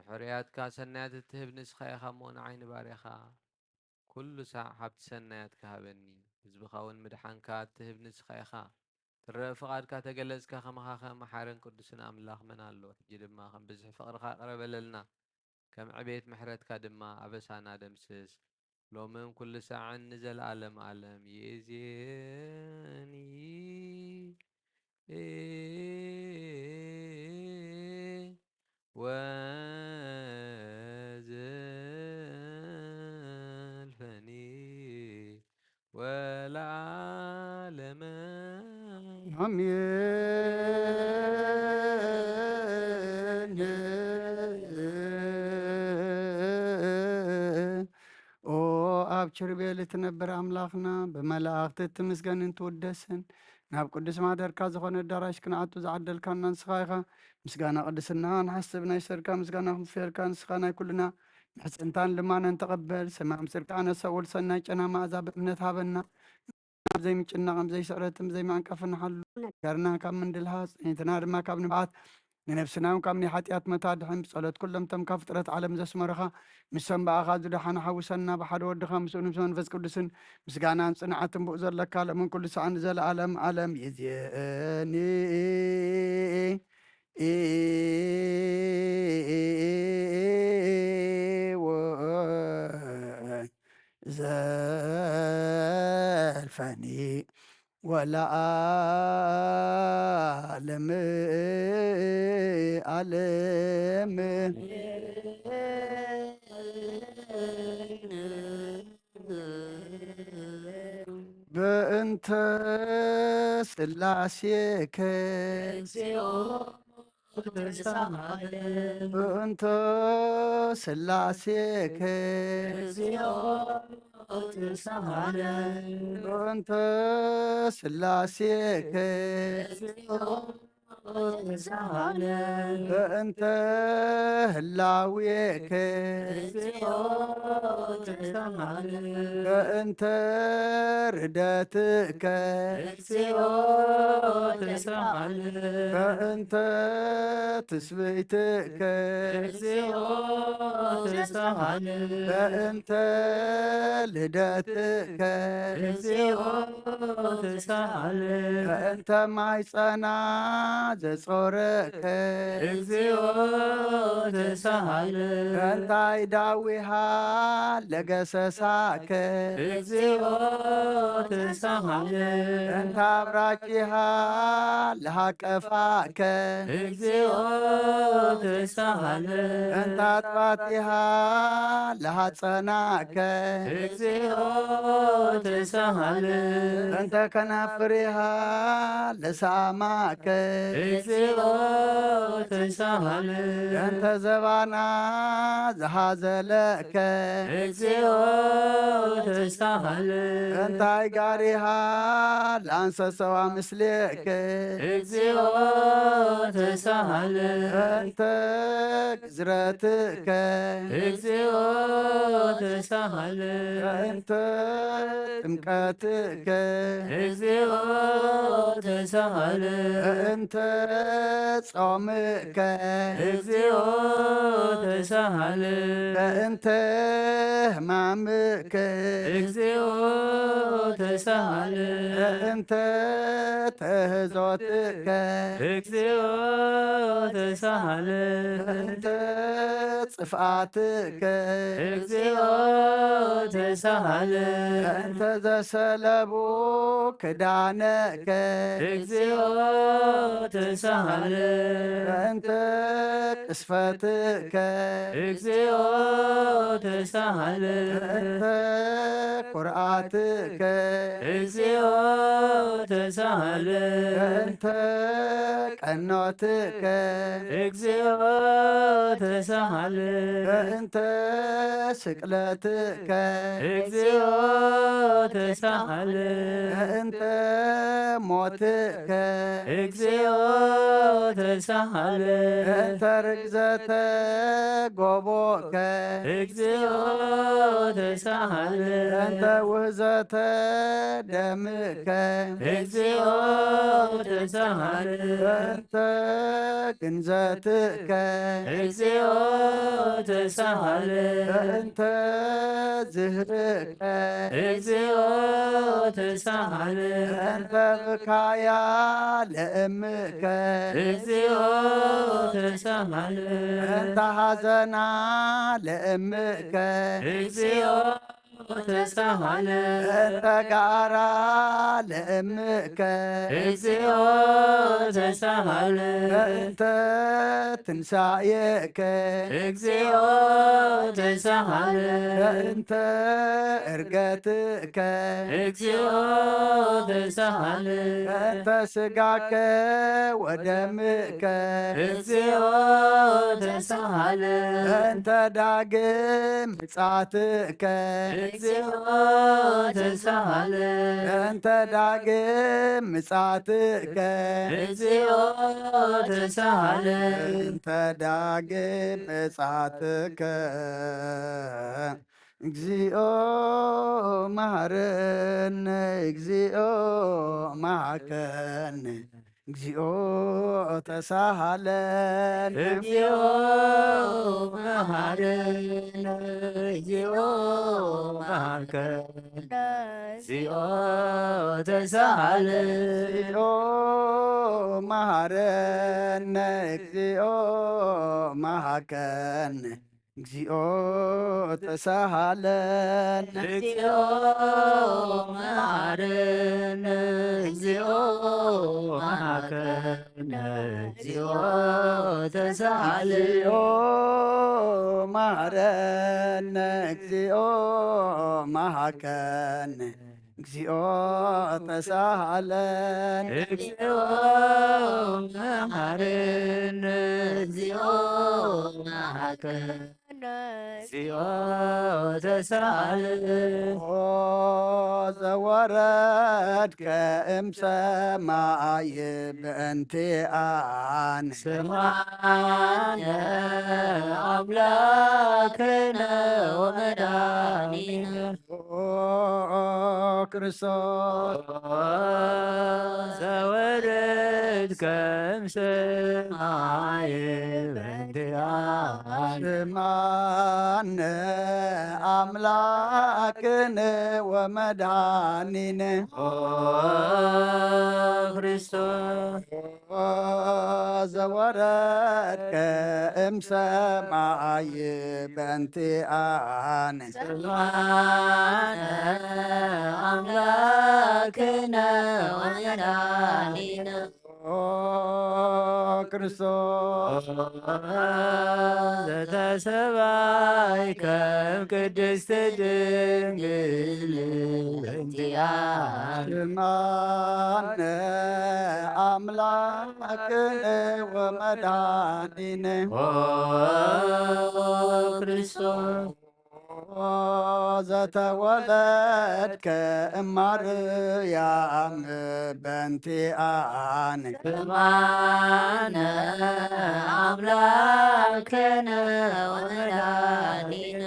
حرياتك سنات تهب نسخة خمون عين باريخا كل ساعة حبت سنات كهبني زبخاون مدحان كاتهب نسخة خا ترى فقاد كاتجلس كخمها محارن قدسنا أملاخ من الله جد ما خم بزح فقر قرب لنا كم عبيت محرت كدما أبس أنا دمسس لو من كل ساعة نزل عالم يزيني وزلفني والعالم አሜን። ኦ አብችር ቤልት ነበር አምላኽና ብመላእኽቲ እትምስገንን ትውደስን ናብ ቅዱስ ማደርካ ዝኾነ ኣዳራሽ ክንኣቱ ዝዓደልካና ንስኻ ኢኻ። ምስጋና ቅድስና ንሓስብ ናይ ሰርካ ምስጋና ክንፍየልካ ንስኻ ናይ ኩልና ምሕፅንታን ልማነን ተቐበል። ሰማይ ምስርካ ነሰውል ሰናይ ጨና መኣዛ ብእምነት ሃበና ዘይምጭናቕም ዘይስዕረትም ዘይማንቀፍን ሓሉ ነገርና ካብ ምንድልሃፅ ኔትና ድማ ካብ ንብዓት ንነፍስና እውን ካብ ናይ ሓጢኣት መታድሕን ብጸሎት ኩለምቶም ካብ ፍጥረት ዓለም ዘስመረኻ ምስ ሰንባኣኻ ዝደሓነ ሓዊሰና ብሓደ ወድኻ ምስኡ ምስ መንፈስ ቅዱስን ምስጋናን ጽንዓትን ብኡ ዘለካ ለምን ኩሉ ሰዓን ዘለዓለም ዓለም ይእዜኒ ዘልፈኒ ወለዓለም ዓለም በእንተ ሥላሴከ በእንተ ሥላሴከ በእንተ ሥላሴከ በእንተ ህላዌከ በእንተ ርደትከ በእንተ ትስብእትከ በእንተ ልደትከ በእንተ ማይጸና ዘጾረከ በእንተ አይዳዊሃ ለገሰሳከ በእንተ አብራቂሃ ለሃቀፋከ በእንተ አጥባቲሃ ለሃጸናከ በእንተ ከናፍሪሃ ለሳማከ በእንተ ዘባና ዘሃዘለከ በእንተ አይጋሪሃ ለአንሰሰዋ ምስሌከ በእንተ ግዝረትከ በእንተ ጥምቀትከ በእንተ ጾምከ በእንተ ሕማምከ በእንተ ተህዞትከ በእንተ ጽፍአትከ በእንተ ዘሰለቡ ክዳነከ በእንተ ቅስፈትከ በእንተ ቁርአትከ በእንተ ቀኖትከ በእንተ ስቅለትከ በእንተ ሞትከ በእንተ ርግዘተ ጎቦከ በእንተ ውህዘተ ደምከ በእንተ ግንዘትከ ተሳሃለ በእንተ ዝህርከ እግዚኦ ተሳሃለ በእንተ ብካያ ለእምከ እግዚኦ ተሳሃለ በእንተ ሐዘና ለእምከ እግዚኦ ተሳሃለ በእንተ ጋራ ለእምከ እግዚኦ ተሳሃለ በእንተ ትንሣኤከ እግዚኦ ተሳሃለ በእንተ ዕርገትከ እግዚኦ ተሳሃለ በእንተ ሥጋከ ወደምከ እግዚኦ ተሳሃለ በእንተ ዳግም ምጽአትከ እግዚኦ ተሳሃለ በእንተ ዳግም ምጽአትከ እግዚኦ ተሳሃለ በእንተ ዳግም ምጽአትከ እግዚኦ መሐረነ እግዚኦ መሐከነ እግዚኦ ተሳሃለን እግዚኦ መሐረነ እግዚኦ መሐከነ እግዚኦ ተሳሃለ እግዚኦ መሐረነ እግዚኦ መሐከነ እግዚኦ ተሳሃለን እግዚኦ መሐረነ እግዚኦ መሐከነ እግዚኦ ተሳሃለ እግዚኦ መሐረነ እግዚኦ መሐከነ እግዚኦ ተሳሃለን እግዚኦ መሐረነ እግዚኦ መሐከነ እግዚኦ ተሳሃለ ኦ ዘወረድከ እምሰማይ በእንቲአነ ስማነ አምላክነ ወመድኃኒነ ኦ ክርስቶስ ዘወረድከ እምሰማይ በእንቲአነ ስማነ አምላክነ ወመድኃኒነ ኦ ክርስቶስ ዘወረድከ እምሰማይ በእንቲአነ ስማነ አምላክነ ወመድኃኒነ ኦ ክርስቶስ ዘተሰባይከ እምቅድስት ድንግል በእንቲአነ ስማነ አምላክነ ወመድኃኒነ ኦ ክርስቶስ ዘተወለድከ እማርያም በእንቲአነ ስማነ አምላክነ ወመድኃኒነ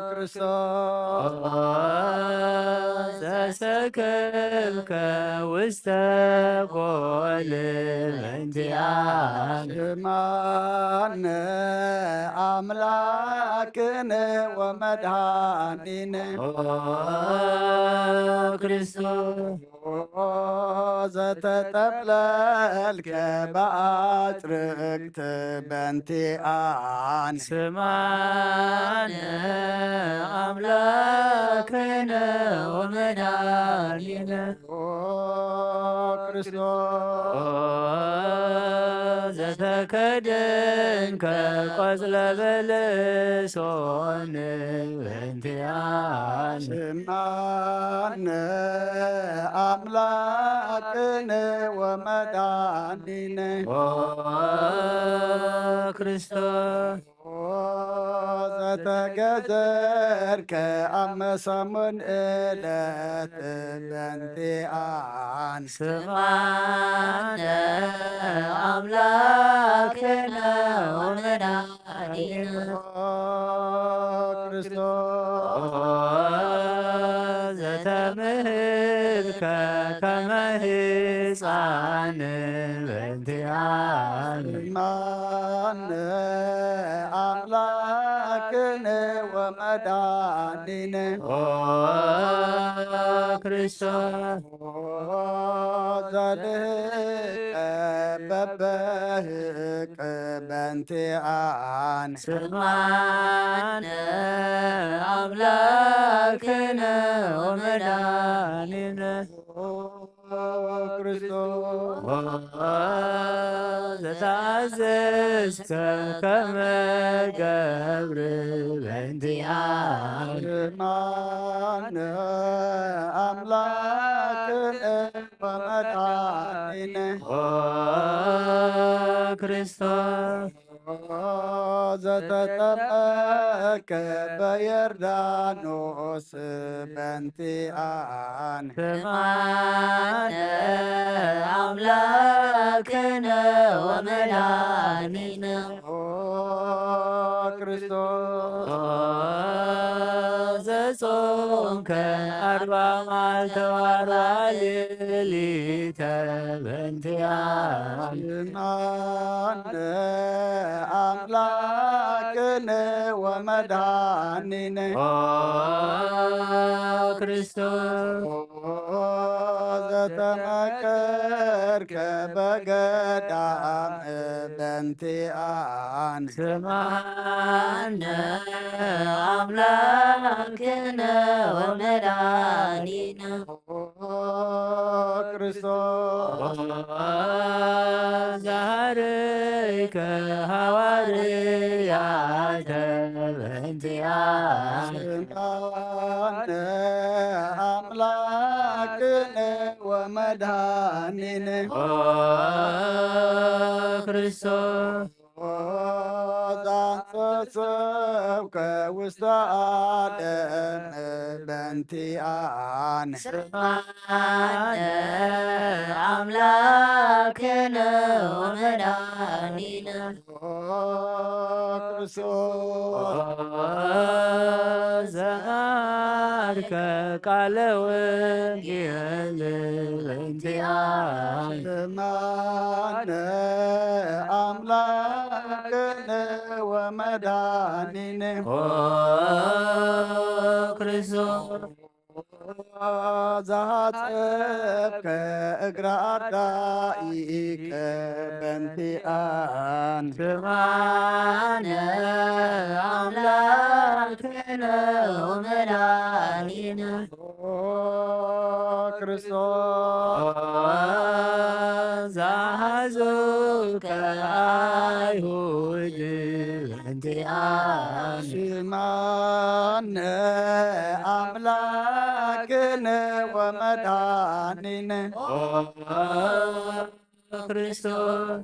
ክርስቶስ ዘሰከብከ ውስተ ኮል በእንቲአነ ስማነ አምላክነ ወመድኃኒነ ክርስቶስ ዘተጠብለልከ በአጽርቅት በእንቲአነ ስማነ አምላክነ ወመድኃኒነ ክርስቶስ ዘተከደንከ ቆጽለ በለሶን በእንቲአነ ስማነ አምላክነ ወመድኃኒነ ክርስቶስ ዘተገዘርከ አመሰሙን ዕለት በእንቲአነ ስማነ አምላክነ ወመድኃኒነ ክርስቶስ ዘተምህርከ ከመ ሕፃን በእንቲአነ ስማነ ወመድኃኒነ ክርስቶስ ዘልህቀ በበህቅ በእንቲአነ ስማነ አምላክነ ወመድኃኒነ ክርስቶስ ዘታዘዝከ ከመ ገብር በእንቲአነ ስማነ አምላክነ ወመድኃኒነ ክርስቶስ ዘተጠመቀ በዮርዳኖስ በእንቲአነ ስማነ አምላክነ ወመድኃኒነ ክርስቶስ ዘጾምከ 40 መዓልተ ወ40 ሌሊተ በእንቲአነ ስማነ አምላክነ ወመድኃኒነ ክርስቶስ ዘተመከርከ በገዳም በእንቲአነ ስማነ አምላክነ ወመድኃኒነ ክርስቶስ ዛሃርከ ሐዋርያተ በእንቲአነ ስማነ አምላክነ ወመድኃኒነ ክርስቶስ ዛንጸሰብከ ውስተ ዓለም በእንቲአነ ስማነ አምላክነ ወመድኃኒነ ክርስቶስ ዘአርከ ቃለ ወንጌል በእንቲአነ ስማነ አምላክነ ወመድኃኒነ ክርስቶስ ዘሐጸብከ እግረ አርዳኢከ በእንቲአነ ስማነ አምላክነ ወመድኃኒነ ክርስቶስ ዘሐዙከ አይሁድ በእንቲአነ ስማነ አምላክነ ወመድኃኒነ ክርስቶስ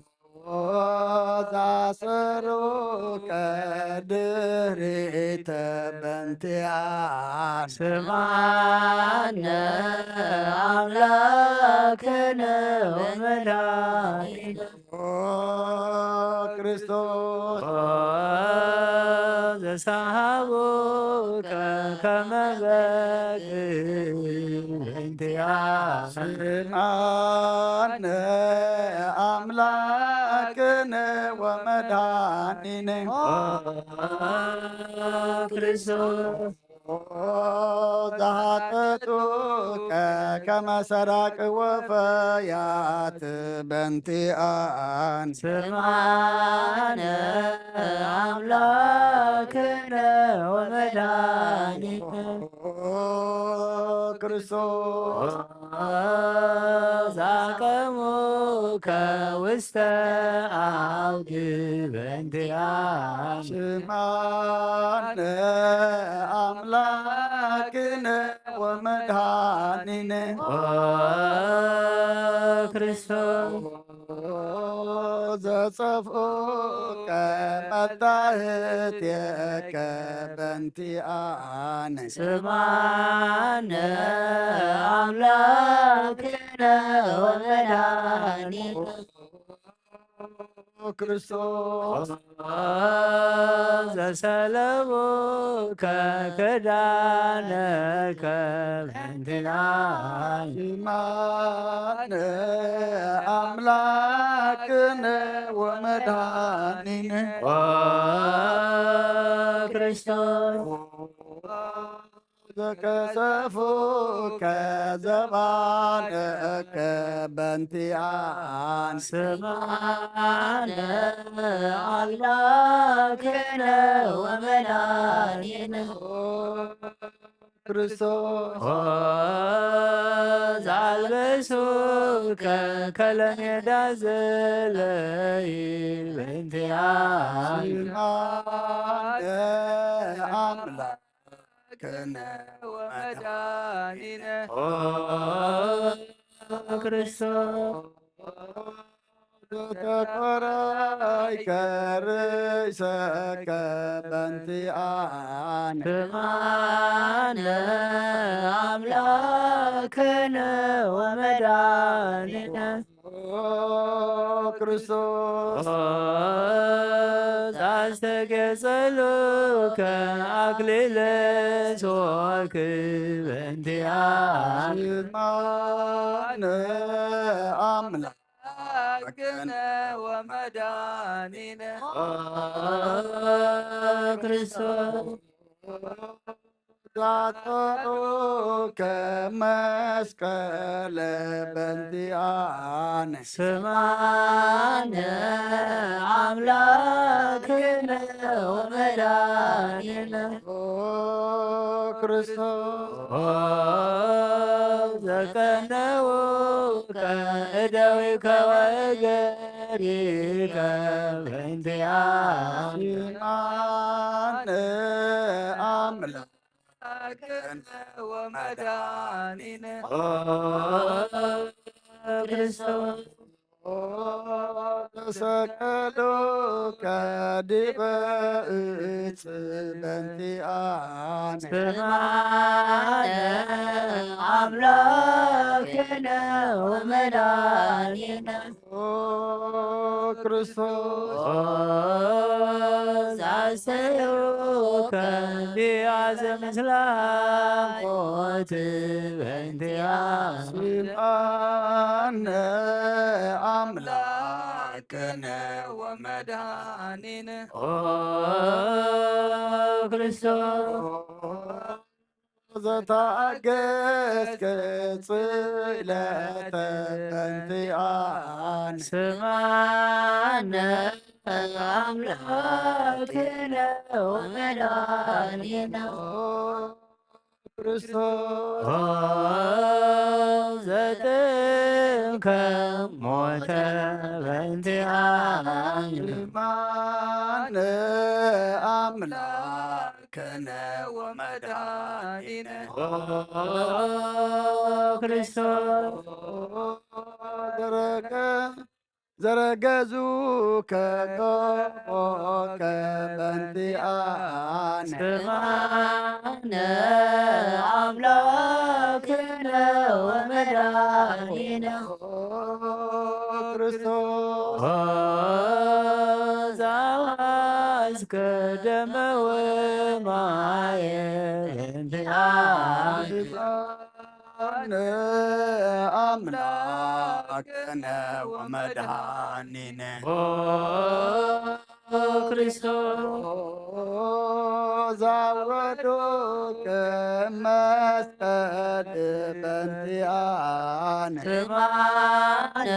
ዛሰሩከ ድኅሬተ በእንቲአነ ስማነ አምላክነ ወመድኃኒነ ክርስቶስ ዘሳሃቡከ ከመ በግዕ በእንቲአነ ስማነ አምላክነ ወመድኃኒነ ክርስቶስ ዘሐጠጡከ ከመ ሰራቅ ወፈያት በእንቲአነ ስማነ አምላክነ ወመድኃኒነ ክርስቶስ ዛቀሙከ ውስተ አውድ በእንቲአነ ስማነ አምላክነ ወመድኃኒነ ክርስቶስ ዘጸፍኡከ መታህትከ በእንቲአነ ስማነ አምላክነ ወመድኃኒነ ክርስቶስ ዘሰለሙከ ክዳነከ በእንቲአነ ስማነ አምላክነ ወመድኃኒነ ክርስቶስ ዘከሰፉከ ዘባንከ በንቲአን ስምዓነ አምላክነ ወመድኃኒነ ክርስቶስ ዛልበሱከ ከለሜዳ ዘለይ በእንቲአነ ስምዓነ አምላክነ ወመድኃኒነ ክርስቶስ ዘተቆራይከ ርእሰከ በንቲአነ ስምዓነ አምላክነ ወመድኃኒነ ክርስቶስ ዛስተገጸሉከ አክሊለ ሦክ በእንቲአነ ስምዓነ አምላክነ ወመድኃኒነ ክርስቶስ ዛጠሩከ መስቀለ በንቲአነ ስምዓነ አምላክነ ወመድኃኒነ ክርስቶስ ዘቀነውከ እደዊከ ወእገሪከ በእንቲአነ ስምዓነ አምላክነ ወመድኃኒነ ክርስቶስ ተሰቀሉከ ዲበ ዕፅ በእንቲአነ ስምዓነ አምላክነ ወመድኃኒነ ክርስቶስ ዛሰዮከ ቢያዘ ምስለ ሞት በእንቲአነ ስምዓነ አምላክነ ወመድኃኒነ ክርስቶስ ዘታገስከ ጽዕለተ በእንቲአነ ስምዓነ አምላክነ ወመድኃኒነ ክርስቶስ ዘጥምከ ሞተ በእንቲአነ ስምዓነ አምላክነ ወመድኃኒነ ክርስቶስ ዘረገዙከ ቆሞከ በእንቲአነ ስምዓነ አምላክነ ወመድኃኒነ ክርስቶስ ዘአዋስከ ደመ ወማየ በእንቲአነ ስምዓነ አምላክነ ወመድኃኒነ ክርስቶስ ዛወዶከ መስቀል በእንቲአነ ስምዓነ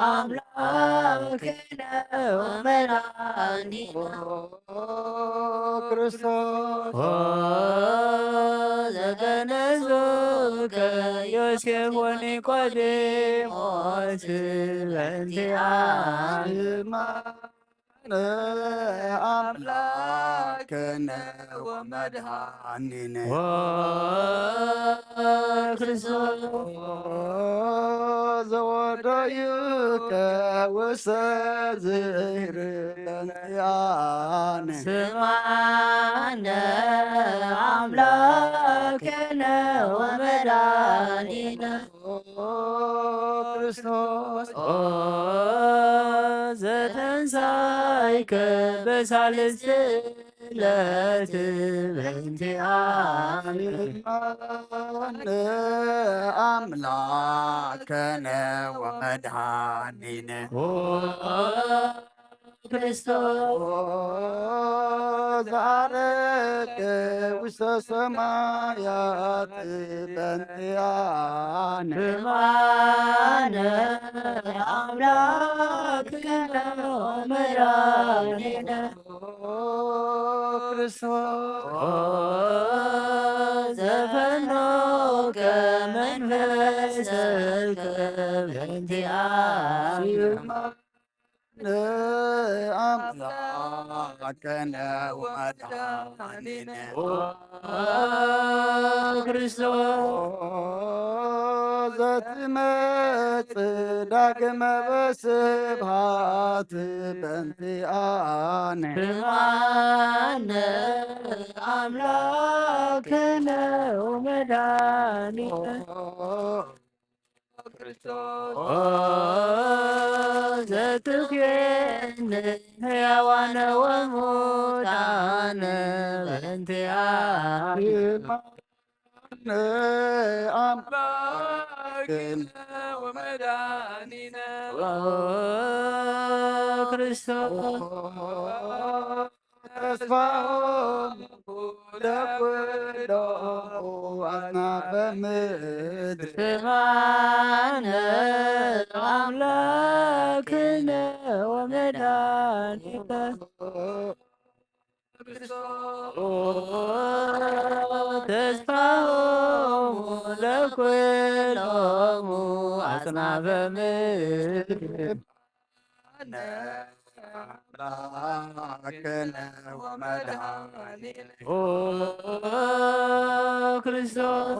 አምላክነ ወመድኃኒነ ክርስቶስ ዘገነዙከ ዮሴፍ ወኒቆዲሞስ በእንቲአነ ስምዓነ አምላክነ ወመድኃኒነ ክርስቶስ ዘወደዩከ ውስተ ዝህር በእንቲአነ ስምዓነ አምላክነ ወመድኃኒነ ክርስቶስ ዘተንሣእከ በሳልስት ዕለት በእንቲአነ ስምዓነ አምላክነ ወመድኃኒነ ክርስቶስ ዛረገ ውስተ ሰማያት በእንቲአነ ብርሃነ አምላክነ ወመድኃኒነ ክርስቶስ ዘፈኖከ መንፈሰከ በእንቲአነ አምላከነ ወመድኃኒነ ክርስቶስ ዘትመጽእ ዳግመ በስብሐት በእንቲአነ ብርሃነ አምላክነ ወመድኃኒነ ዘትኩየን ሕያዋነ ወሙታነ በእንቲአነ አምላክነ ወመድኃኒነ ክርስቶስ ተስፋሆሙ ለኩሎሙ አጽናፈ ምድር ብርሃነ አምላክነ ወመድኃኒነ ተስፋሆሙ ለኩሎሙ አጽናፈ ምድር አምላክነ ወመድኃኒነ ክርስቶስ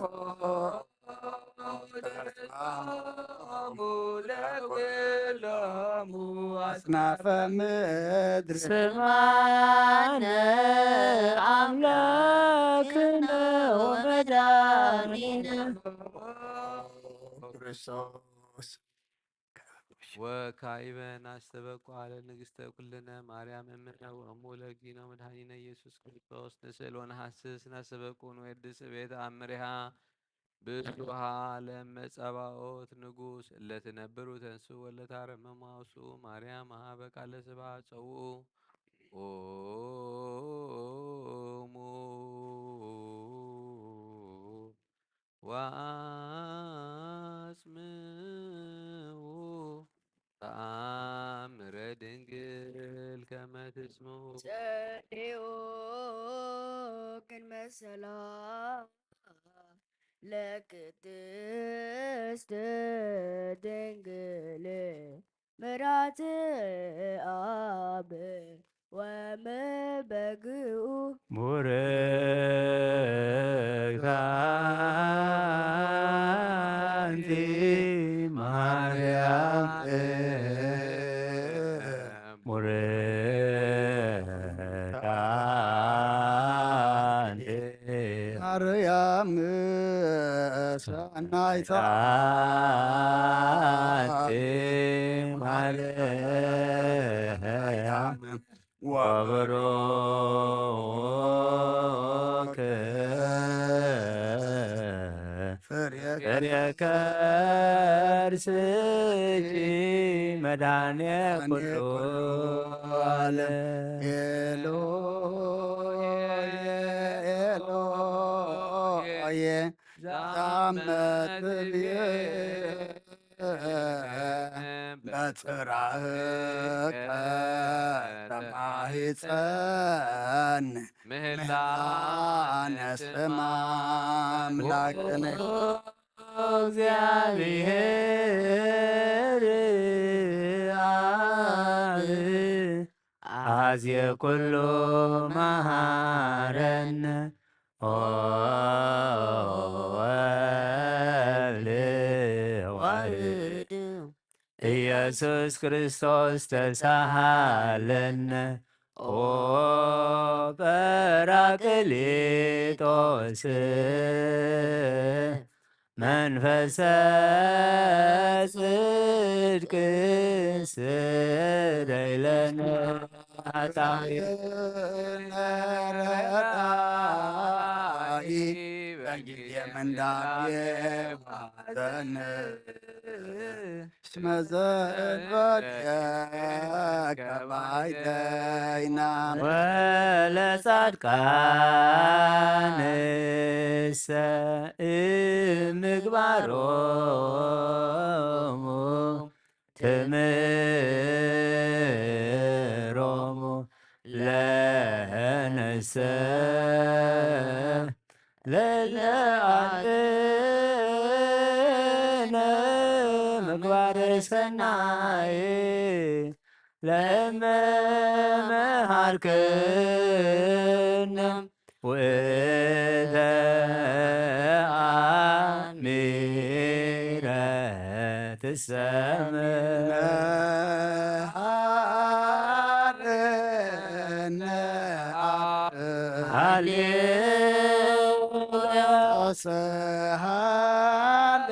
አጽናፈ ምድር ስብሐነ አምላክነ ወመድኃኒነ ክርስቶስ ወካዕበ ናስተበቁ አለ ንግሥተ ኩልነ ማርያም እምነ ወእሙ ለእግዚእነ መድኃኒነ ኢየሱስ ክርስቶስ ንስእል ወነሐስስ ናስተበቁ ንወድስ ቤተ አምሪሃ ብፁሃ ለመጸባኦት ንጉሥ እለትነብሩ ተንሱ ወለታረመሙ አውስኡ ማርያም ሀበ ቃለ ስብሐት ጸውኡ ኦሙ ወአጽምዑ ተአምረ ድንግል ከመ ትስምዑ ጸልዩ ቅድመ ሰላም ለቅድስት ድንግል ምራት አብ ወመበግኡ ቡርክት አንቲ ማርያም ቡርክት አንቲ ማርያም ሰናይታ አንቲ ማርያም ወብሩክ ፍሬ ከርስኪ መድኃኔ ኩሉ ዓለም ኤሎዬ ኤሎዬ ዛመትብዬ በጽራህከ በማኅፀን ምህላነ ስማ አምላክነ እግዚአብሔር አብ አዝየ ኩሉ መሃረነ ወልድ ዋሕድ ኢየሱስ ክርስቶስ ተሳሃለነ ኦ ጰራቅሊጦስ መንፈሰ ጽድቅ ስረይ ለነ ኃጣውኢነ ረዳኢ በጊዜ ምንዳቤ ዘን እስመ ዘእንበሌከ ባይደይና ወለጻድቃንሰ እምግባሮሙ ትምሮሙ ለነሰ ለለአጥነ ምግባረ ሰናይ ለመመሃርክነ ውእተ አሚረ ትሰምዕ መሃረነ ሃሌሉያ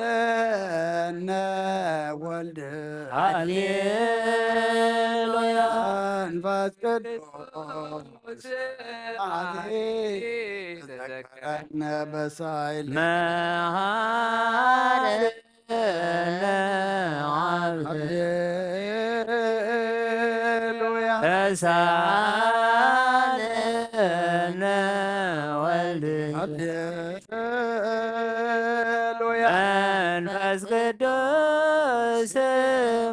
ሰሃለነ ወልድ ሃሌሉያ መንፈስ ቅዱስ ተዘከረነ በሳይል መሃረነ ዓብድ ሃሌሉያ ተሳለነ ወልድ ሃሌሉያ መንፈስ ቅዱስ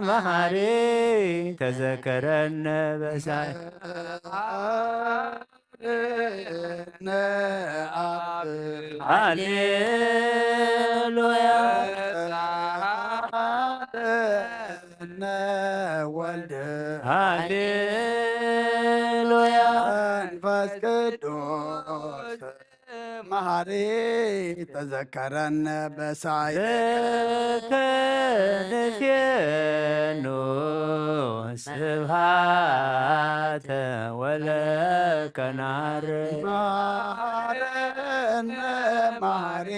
መሐሪ ተዘከረነ በሳይ ነ አብ ሃሌሉያ ነ ወልድ ሃሌሉያ መንፈስ ቅዱስ መሐሪ ተዘከረነ በሳይ ዘከንፌኑ ስብሃተ ወለከናር መሐረነ መሐሪ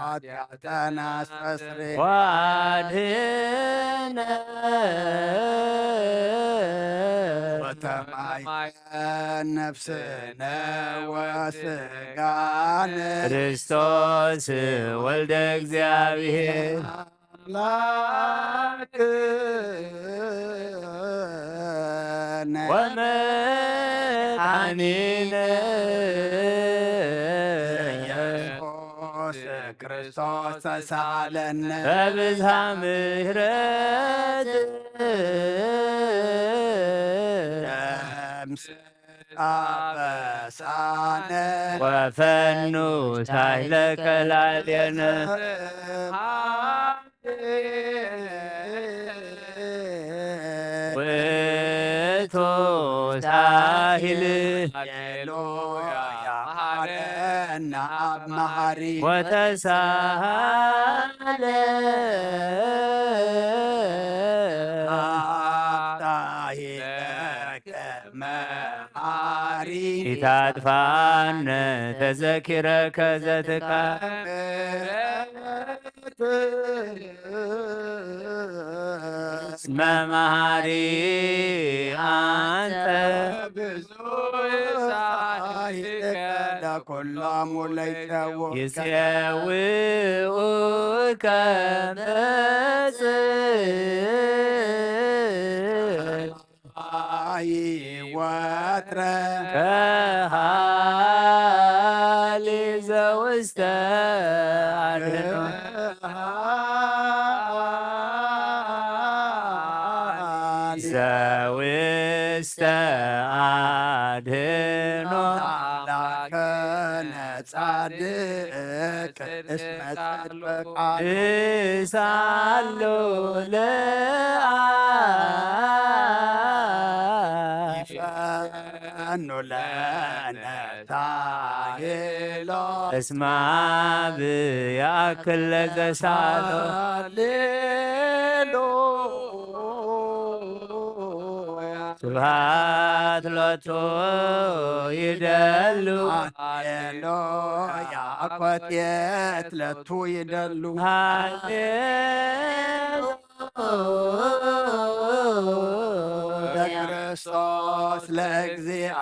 ኃጢአተነ አስተስሪ ዋድህነ ወተማይ ነፍስነ ወስጋነ ክርስቶስ ወልደ እግዚአብሔር አምላክነ ወመድኃኒነ ኢየሱስ ክርስቶስ ተሳለነ በብዝሃ ምሕረት አበሳነ ወፈኑ ሳይለ ቀላልየነ ውእቱ ሳሂል ሃሌሉያ መሐረነ አብ መሐሪ ወተሳሃለ አፍታሂለከ መሐሪ ኢታጥፋነ ተዘኪረከ ዘትካል እስመ መሐሪ አንተ ብዙ ሳሂልከ ለኵሎሙ ለይሰውዕ ይፄውኡከ በጽድቅ ወትረ ከሃሊ ዘውስተ አድኅኖ ዘውስተ አድኅኖ አምላከነ ጻድቅ እስመ ጽድቅ እሳሉ ለአብ ይፈኑ ለነ ታሂሎ እስመ አብ ያክል ለዘሳሎ ሃሌሉያ ስብሐት ሎቱ ይደሉ ሃሌሉያ አኮቴት ለቱ ይደሉ ለክርስቶስ ለእግዚአ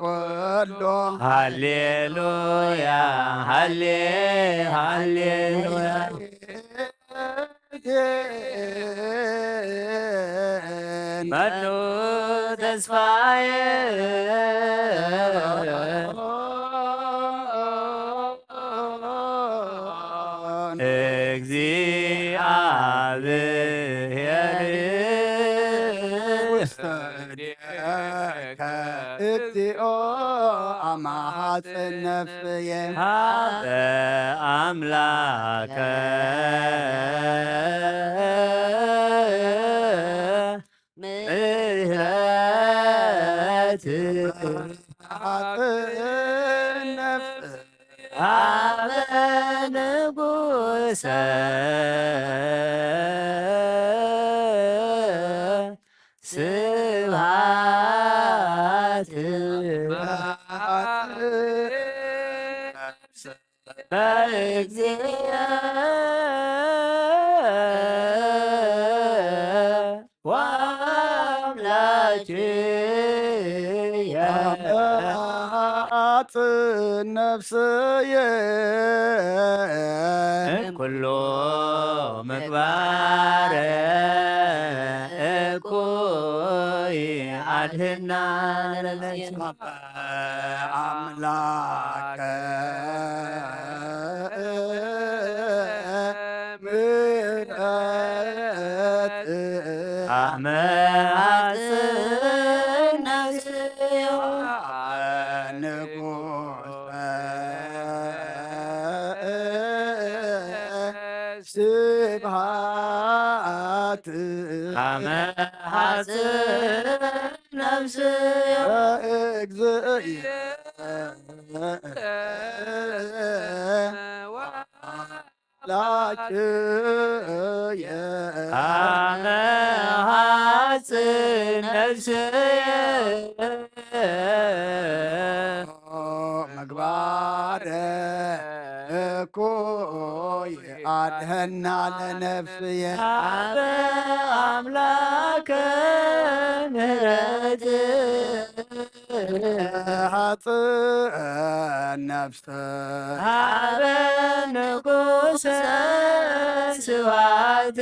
ኩሉ ሃሌሉያ ሃሌሉያ መኑ ተስፋዬ እግዚአብሔር እግዚኦ አማሐፅን ነፍስየ ሀበ አምላከ ምሕረት ሐፅን ነፍስ ሀበ ንጉሰ ስብሐት በእግዚአብሔር ሐፅን ነፍስየ ኩሎ ምግባረ እኩይ አድህና ለነፍስ አምላከ ምሕረት አመ ሐፅን ነፍስየ ንጉሠ ስብሐት አመ ሐፅን ነፍስየ እግዚእ ላጭየ አመ ሐፅን ነፍስየ ምግባረ እኩይ አድህና ለነፍስየ ሀበ አምላከ ምሕረት ሐፅን ነፍስ ሀበ ንጉሰ ስብሐት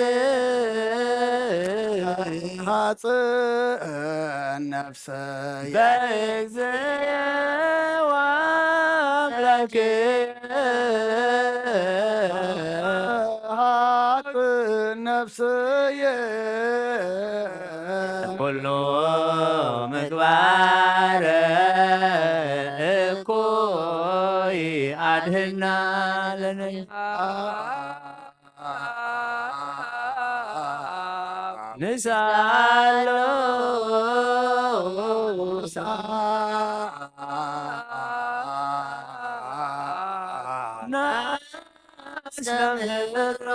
ሐፅን ነፍስየ በእግዚእ ወአምላክየ ሐፅን ነፍስየ ኩሉ ምግባረ እኩይ አድህና ለነፍስ ንሳሎ ናስተምህሮ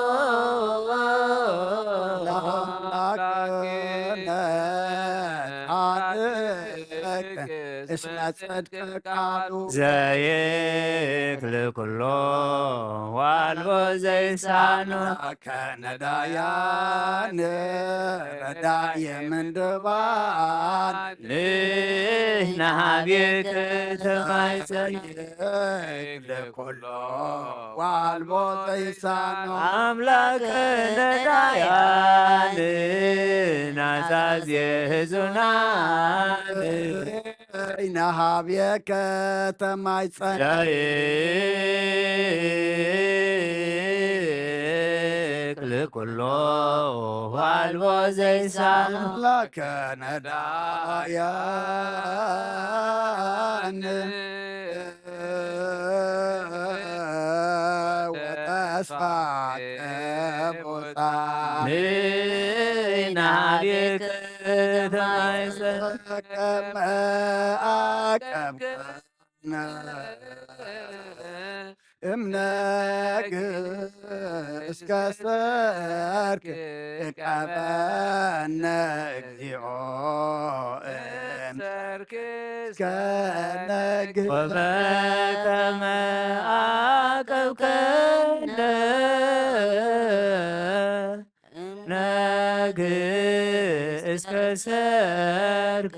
እስመ ጽድቅ ቃሉ ዘይክል ኩሎ ዋልቦ ዘይሳኖ ከነዳያን ረዳየ ምንድባን ንሕና ኀቤከ ተማይጸን ለኩሎ ዋልቦ ዘይሳኖ አምላከ ነዳያን ናዛዝየ ሕዙናን ይናሃብየከ ተማይጸን ዘይክል ኩሎ ዋልቦ ዘይሳኖ አምላከ ነዳያን ወተስፋ ቅቡፃን ንሕና ኀቤከ ተማይጸን ከመ አቀብከነ እምነግ እስከ ሰርክ እቀበነ እግዚኦ እምሰርክ እስከ ነግ ወበከመ አቀብከነ ነግ እስከ ሰርክ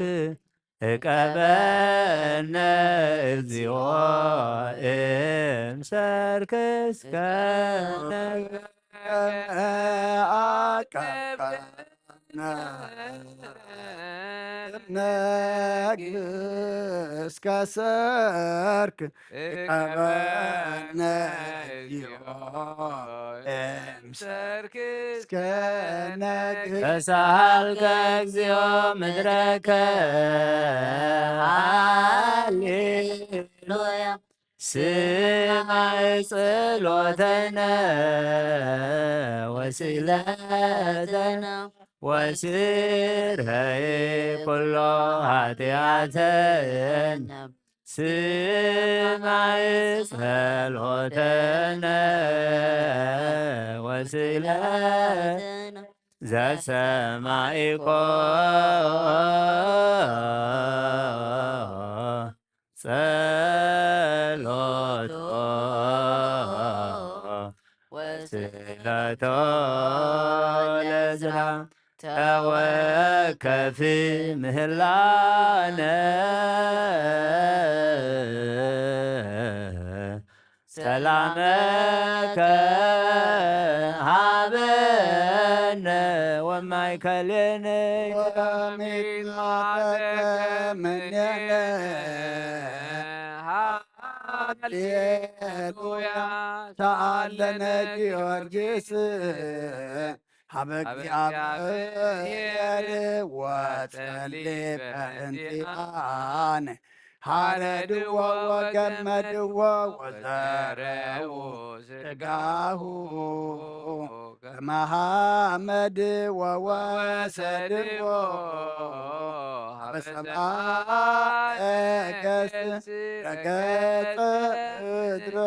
እቀበነ እግዚኦ እምሰርክ እስከ ነግ ቀብቀብነ ነግስ ከሰርክ ቀበነ እግዚኦ እምሰርክ እስከ ነግስ ተሳልከ እግዚኦ ምድረከ ሃሌሉያ ስማዕ ጸሎተነ ወስእለተነ ወስርይ ኩሎ ኃጢአተነ ስማዕ ጸሎተነ ወስእለተነ ዘሰማዕኮ ጸሎቶ ወስእለቶ ለዝራ ተወከፍ ምህላነ ሰላመከ ሀበነ ወማእከሌነ ወሚላተመኔነ ሃሌሉያ ተአለነ ጊዮርጊስ ሀበ እግዚአብሔር ወጸልይ በእንቲአነ ሐረድዎ ወገመድዎ ወዘረው ሥጋሁ ከመሐመድ ወወሰድዎ ሀበ ሰማየ ገጽ ረገጸ ምድረ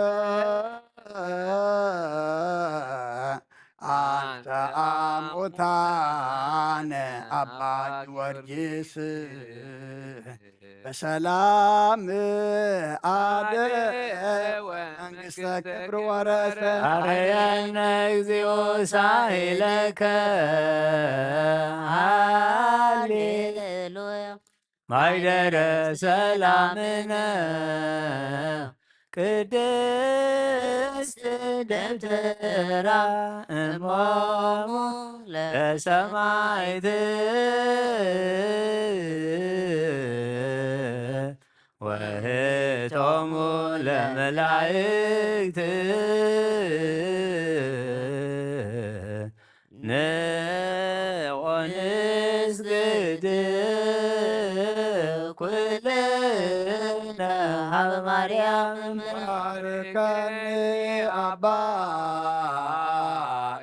አንተ አሙታነ አባ ጊዮርጊስ በሰላም አደወ መንግሥተ ክብር ወረሰ አርየነ እግዚኦ ሳይለከ ሃሌሉያ ማይደረ ሰላምነ ቅድስት ደብተራ እሞሙ ለሰማዕት ወህቶሙ ለመላእክት ንወንስግድ ኩልነ ሀበ ማርያም ባርከኒ አባ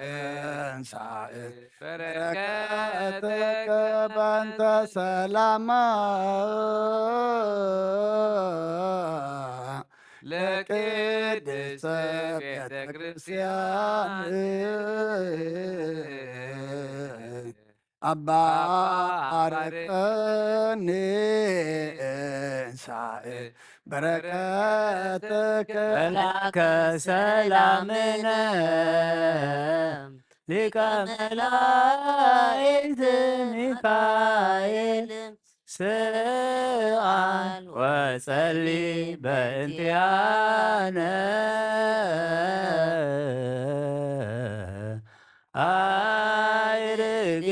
እንሳእ በረከትከ በእንተ ሰላማ ለቅድስት ቤተ ክርስቲያን አባ ባርከኒ እንሳእ በረከትከ መላከ ሰላምነ ሊቀ መላእክት ሚካኤል ስአል ወጸልይ በእንቲአነ አይርግ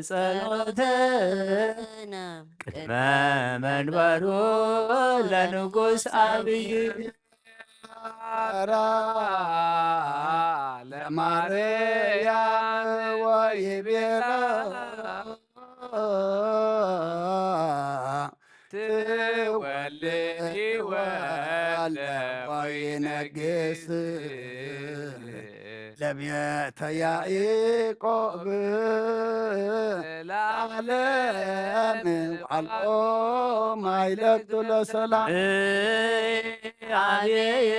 ጸሎተነ ቅድመ መንበሩ ለንጉሥ አብይ ለማርያም ወይቤላ ትወልድ ወለ ወይነግስ ለቤተ ያዕቆብ ለዓለም ዋልኦ ማይለክቱ ለሰላም አብየ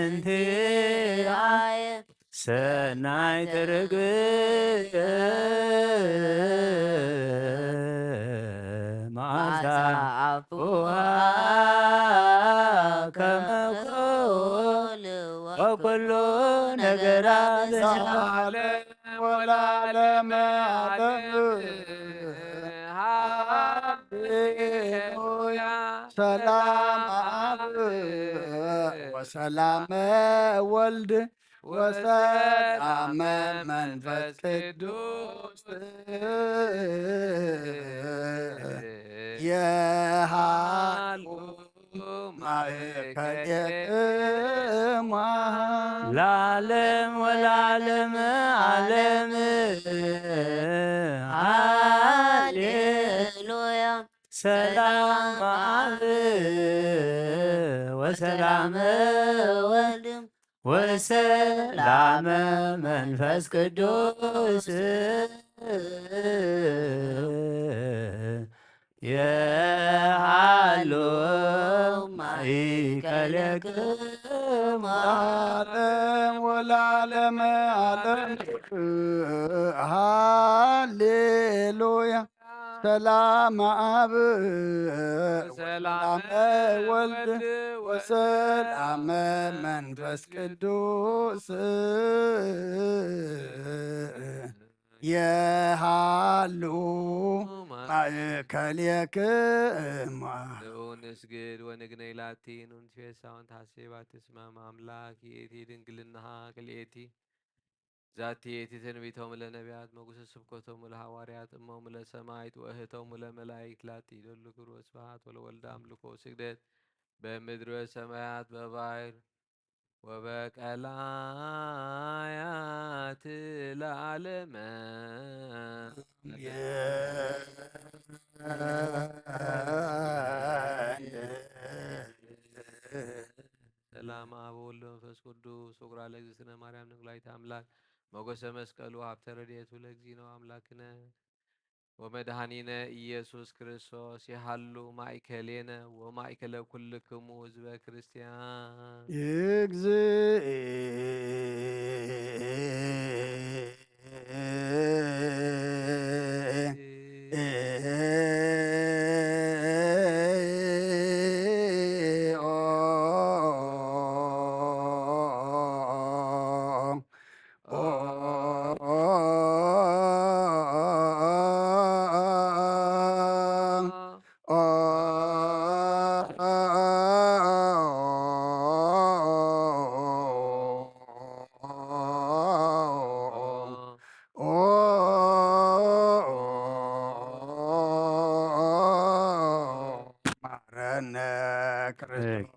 እንቲአየ ሰናይ ትርግየ መዓዛ አፉሃ ከመ ኩል ወኩሉ ነገራት ለዓለም ወለዓለመ ዓለም ሃሌሉያ ሰላም አብ ወሰላመ ወልድ ወሰላመ መንፈስ ቅዱስ የሃሉ ማእከሌክሙ ለዓለም ወለዓለመ ዓለም ሃሌሉያ ሰላም አብ ወሰላመ ወልድ ወሰላመ መንፈስ ቅዱስ የሃሉ ማእከሌክሙ ለዓለም ወለዓለመ ዓለም ሃሌሉያ ሰላም አብ ወሰላመ ወልድ ወሰላመ መንፈስ ቅዱስ የሃሉ ማእከሌክሙ ንስግድ ወንግነይ ላቲ ንንፌሳውን ታሴባት እስማም አምላክ የቲ ድንግልናሃ ክልኤቲ ዛቲ የቲ ትንቢቶሙ ለነቢያት መጉሰ ስብከቶሙ ለሐዋርያት እሞሙ ለሰማዕት ወእህቶሙ ለመላእክት ላቲ ይደሉ ክብር ወስብሐት ወለወልደ አምልኮ ስግደት በምድር ወሰማያት በባሕር ወበቀላያት ለዓለመ ሰላም አብ ወወልድ ወመንፈስ ቅዱስ ወቁራ ለእግዝእትነ ማርያም ንጉላዊተ አምላክ ሞገሰ መስቀሉ ሀብተ ረድኤቱ ለእግዚእነ አምላክነ ወመድኃኒነ ኢየሱስ ክርስቶስ የሃሉ ማእከሌነ ወማእከለ ኩልክሙ ህዝበ ክርስቲያን ማረነ ክርስቶስ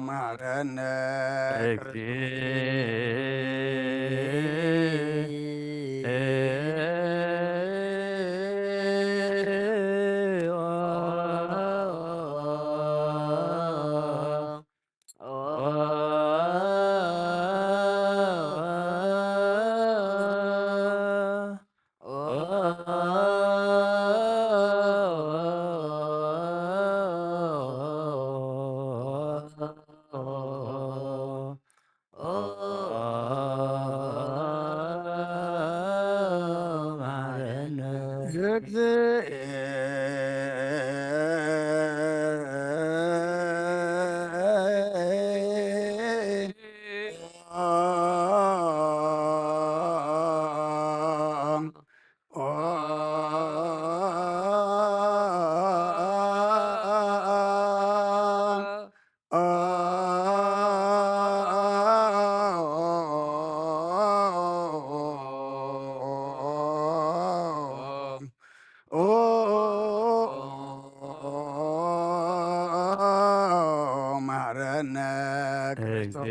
ማረነ መሃረነ ክርስቶስ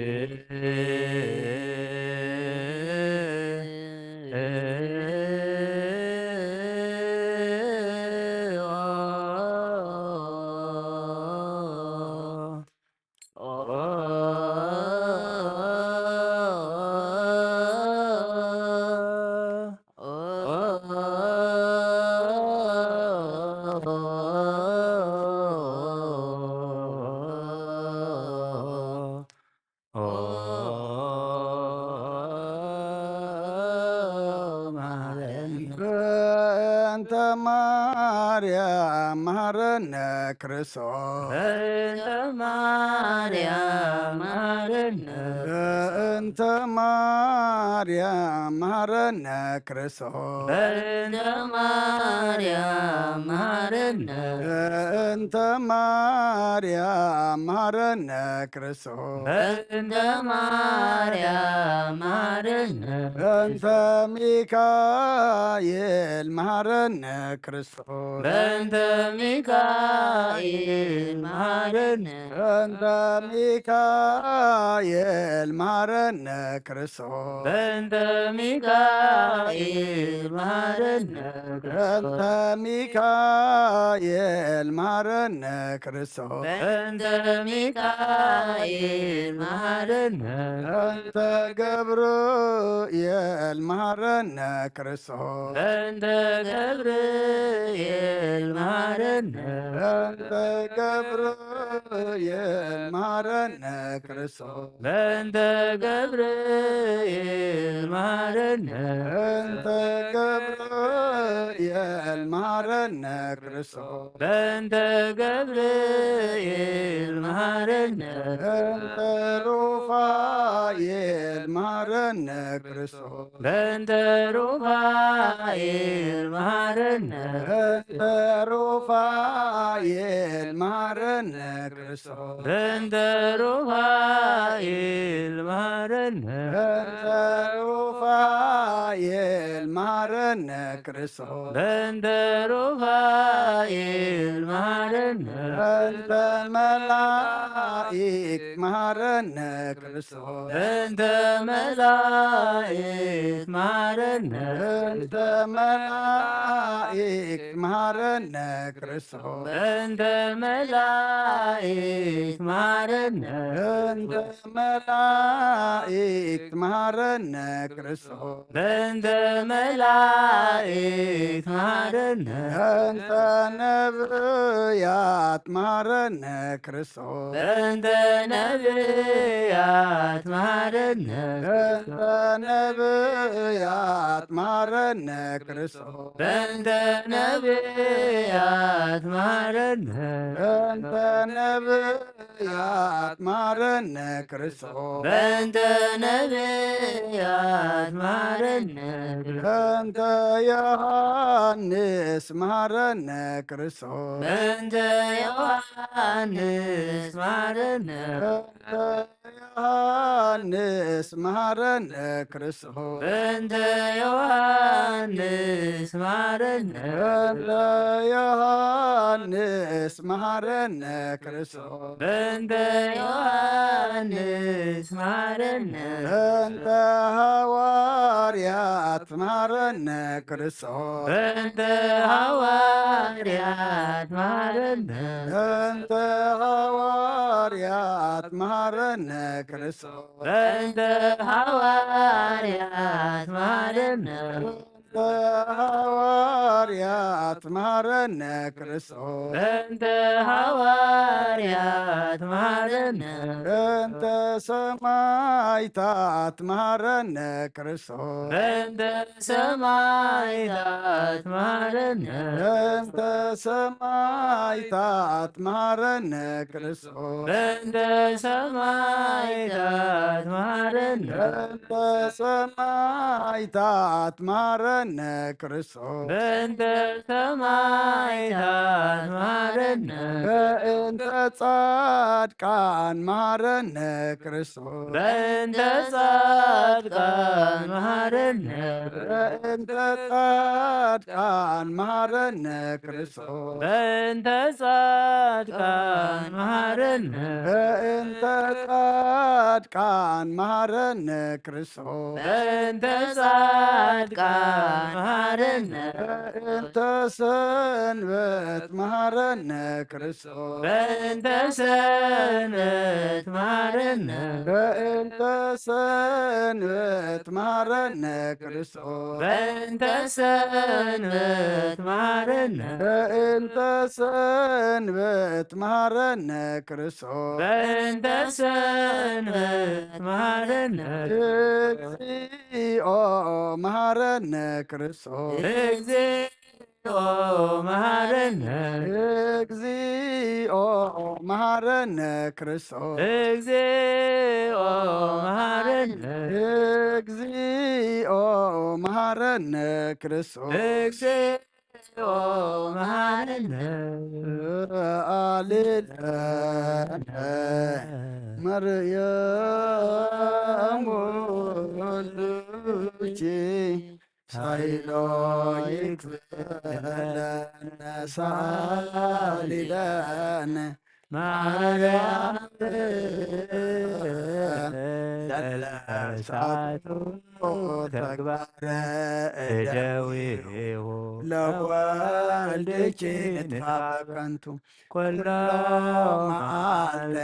በእንተ ማርያም መሃረነ ክርስቶስ በእንተ ማርያም መሃረነ በእንተ ማርያም መሃረነ ክርስቶስ በእንተ ማርያም መሃረነ በእንተ ማርያም መሃረነ ክርስቶስ በእንተ ማርያም መሃረነ በእንተ ሚካኤል መሃረነ ክርስቶስ በእንተ ሚካኤል መሃረነ በእንተ ሚካኤል መሃረነ ክርስቶስ በእንተ ሚካኤል መሃረነ በእንተ ሚካኤል መሃረነ ክርስቶስ በእንተ ሚካኤል መሃረነ በእንተ ገብርኤል መሃረነ ክርስቶስ በእንተ ገብርኤል መሃረነ በእንተ ገብርኤል መሃረነ ክርስቶስ በእንተ ገብርኤል መሃረነ በእንተ ገብርኤል መሃረነ ክርስቶስ በእንተ ገብርኤል መሃረነ በእንተ ሩፋኤል መሃረነ ክርስቶስ በእንተ ሩፋኤል መሃረነ በእንተ ሩፋኤል መሃረነ ክርስቶስ በእንተ ሩፋኤል መሃረነ በእንተ ሩፋኤል መሃረነ ክርስቶስ በእንተ ሩፋኤል መሃረነ በእንተ መላእክት መሃረነ ክርስቶስ በእንተ መላእክት መሃረነ በእንተ መላእክት መሃረነ ክርስቶስ በእንተ መላእክት መሃረነ በእንተ መላእክት መሃረነ ክርስቶስ በእንተ መላእክት መሃረነ በእንተ ነብያት መሃረነ ክርስቶስ በእንተ ነቢያት መሃረነ በእንተ ነብያት መሃረነ ክርስቶስ በእንተ ነቢያት መሃረነ በእንተ ነብያት መሃረነ ክርስቶስ በእንተ ነቢያት መሃረነ በእንተ ዮሐንስ መሃረነ ክርስቶስ በእንተ ዮሐንስ መሃረነ በእንተ ዮሐንስ መሃረነ ክርስቶስ በእንተ ዮሐንስ መሃረነ በእንተ ዮሐንስ መሃረነ ክርስቶስ በእንተ ዮሐንስ መሃረነ በእንተ ሐዋርያት መሃረነ ክርስቶስ በእንተ ሐዋርያት መሃረነ በእንተ ሐዋርያት መሃረነ ክርስቶስ በእንተ ሐዋርያት መሃረነ በእንተ ሐዋርያት መሃረነ ክርስቶስ በእንተ ሐዋርያት መሃረነ በእንተ ሰማዕታት መሃረነ ክርስቶስ በእንተ ሰማዕታት መሃረነ በእንተ ሰማዕታት መሃረነ ክርስቶስ በእንተ ሰማዕታት መሃረነ በእንተ ሰማዕታት መሃረነ ክርስቶስ በእንተ ሰማዕታት መሃረነ በእንተ ጻድቃን መሃረነ ክርስቶስ በእንተ በእንተ ጻድቃን መሐረነ በእንተ ጻድቃን መሐረነ ክርስቶስ በእንተ ጻድቃን መሐረነ በእንተ ጻድቃን መሐረነ ክርስቶስ በእንተ ጻድቃን መሐረነ በእንተ ሰንበት መሐረነ ክርስቶስ በእንተ ሰንበት መሐረነ በእንተ ሰንበት መሐረነ ክርስቶስ በእንተ ሰንበት መሐረነ በእንተ ሰንበት መሐረነ ክርስቶስ በእንተ ሰንበት መሐረነ እግዚኦ መሐረነ ክርስቶስ እግዚኦ መሐረነ እግዚኦ መሐረነ ክርስቶስ እግዚኦ መሐረነ እግዚኦ መሐረነ ክርስቶስ እግዚኦ መሐረነ አልለነ መርየም ወልድኪ ሳይሎ ይክፈለነ ሳሊለነ ማርያም ለለሳቱ ተግባረ እደዊሁ ለወልድኪ ንትፋቀንቱ ኩሎ መዓልተ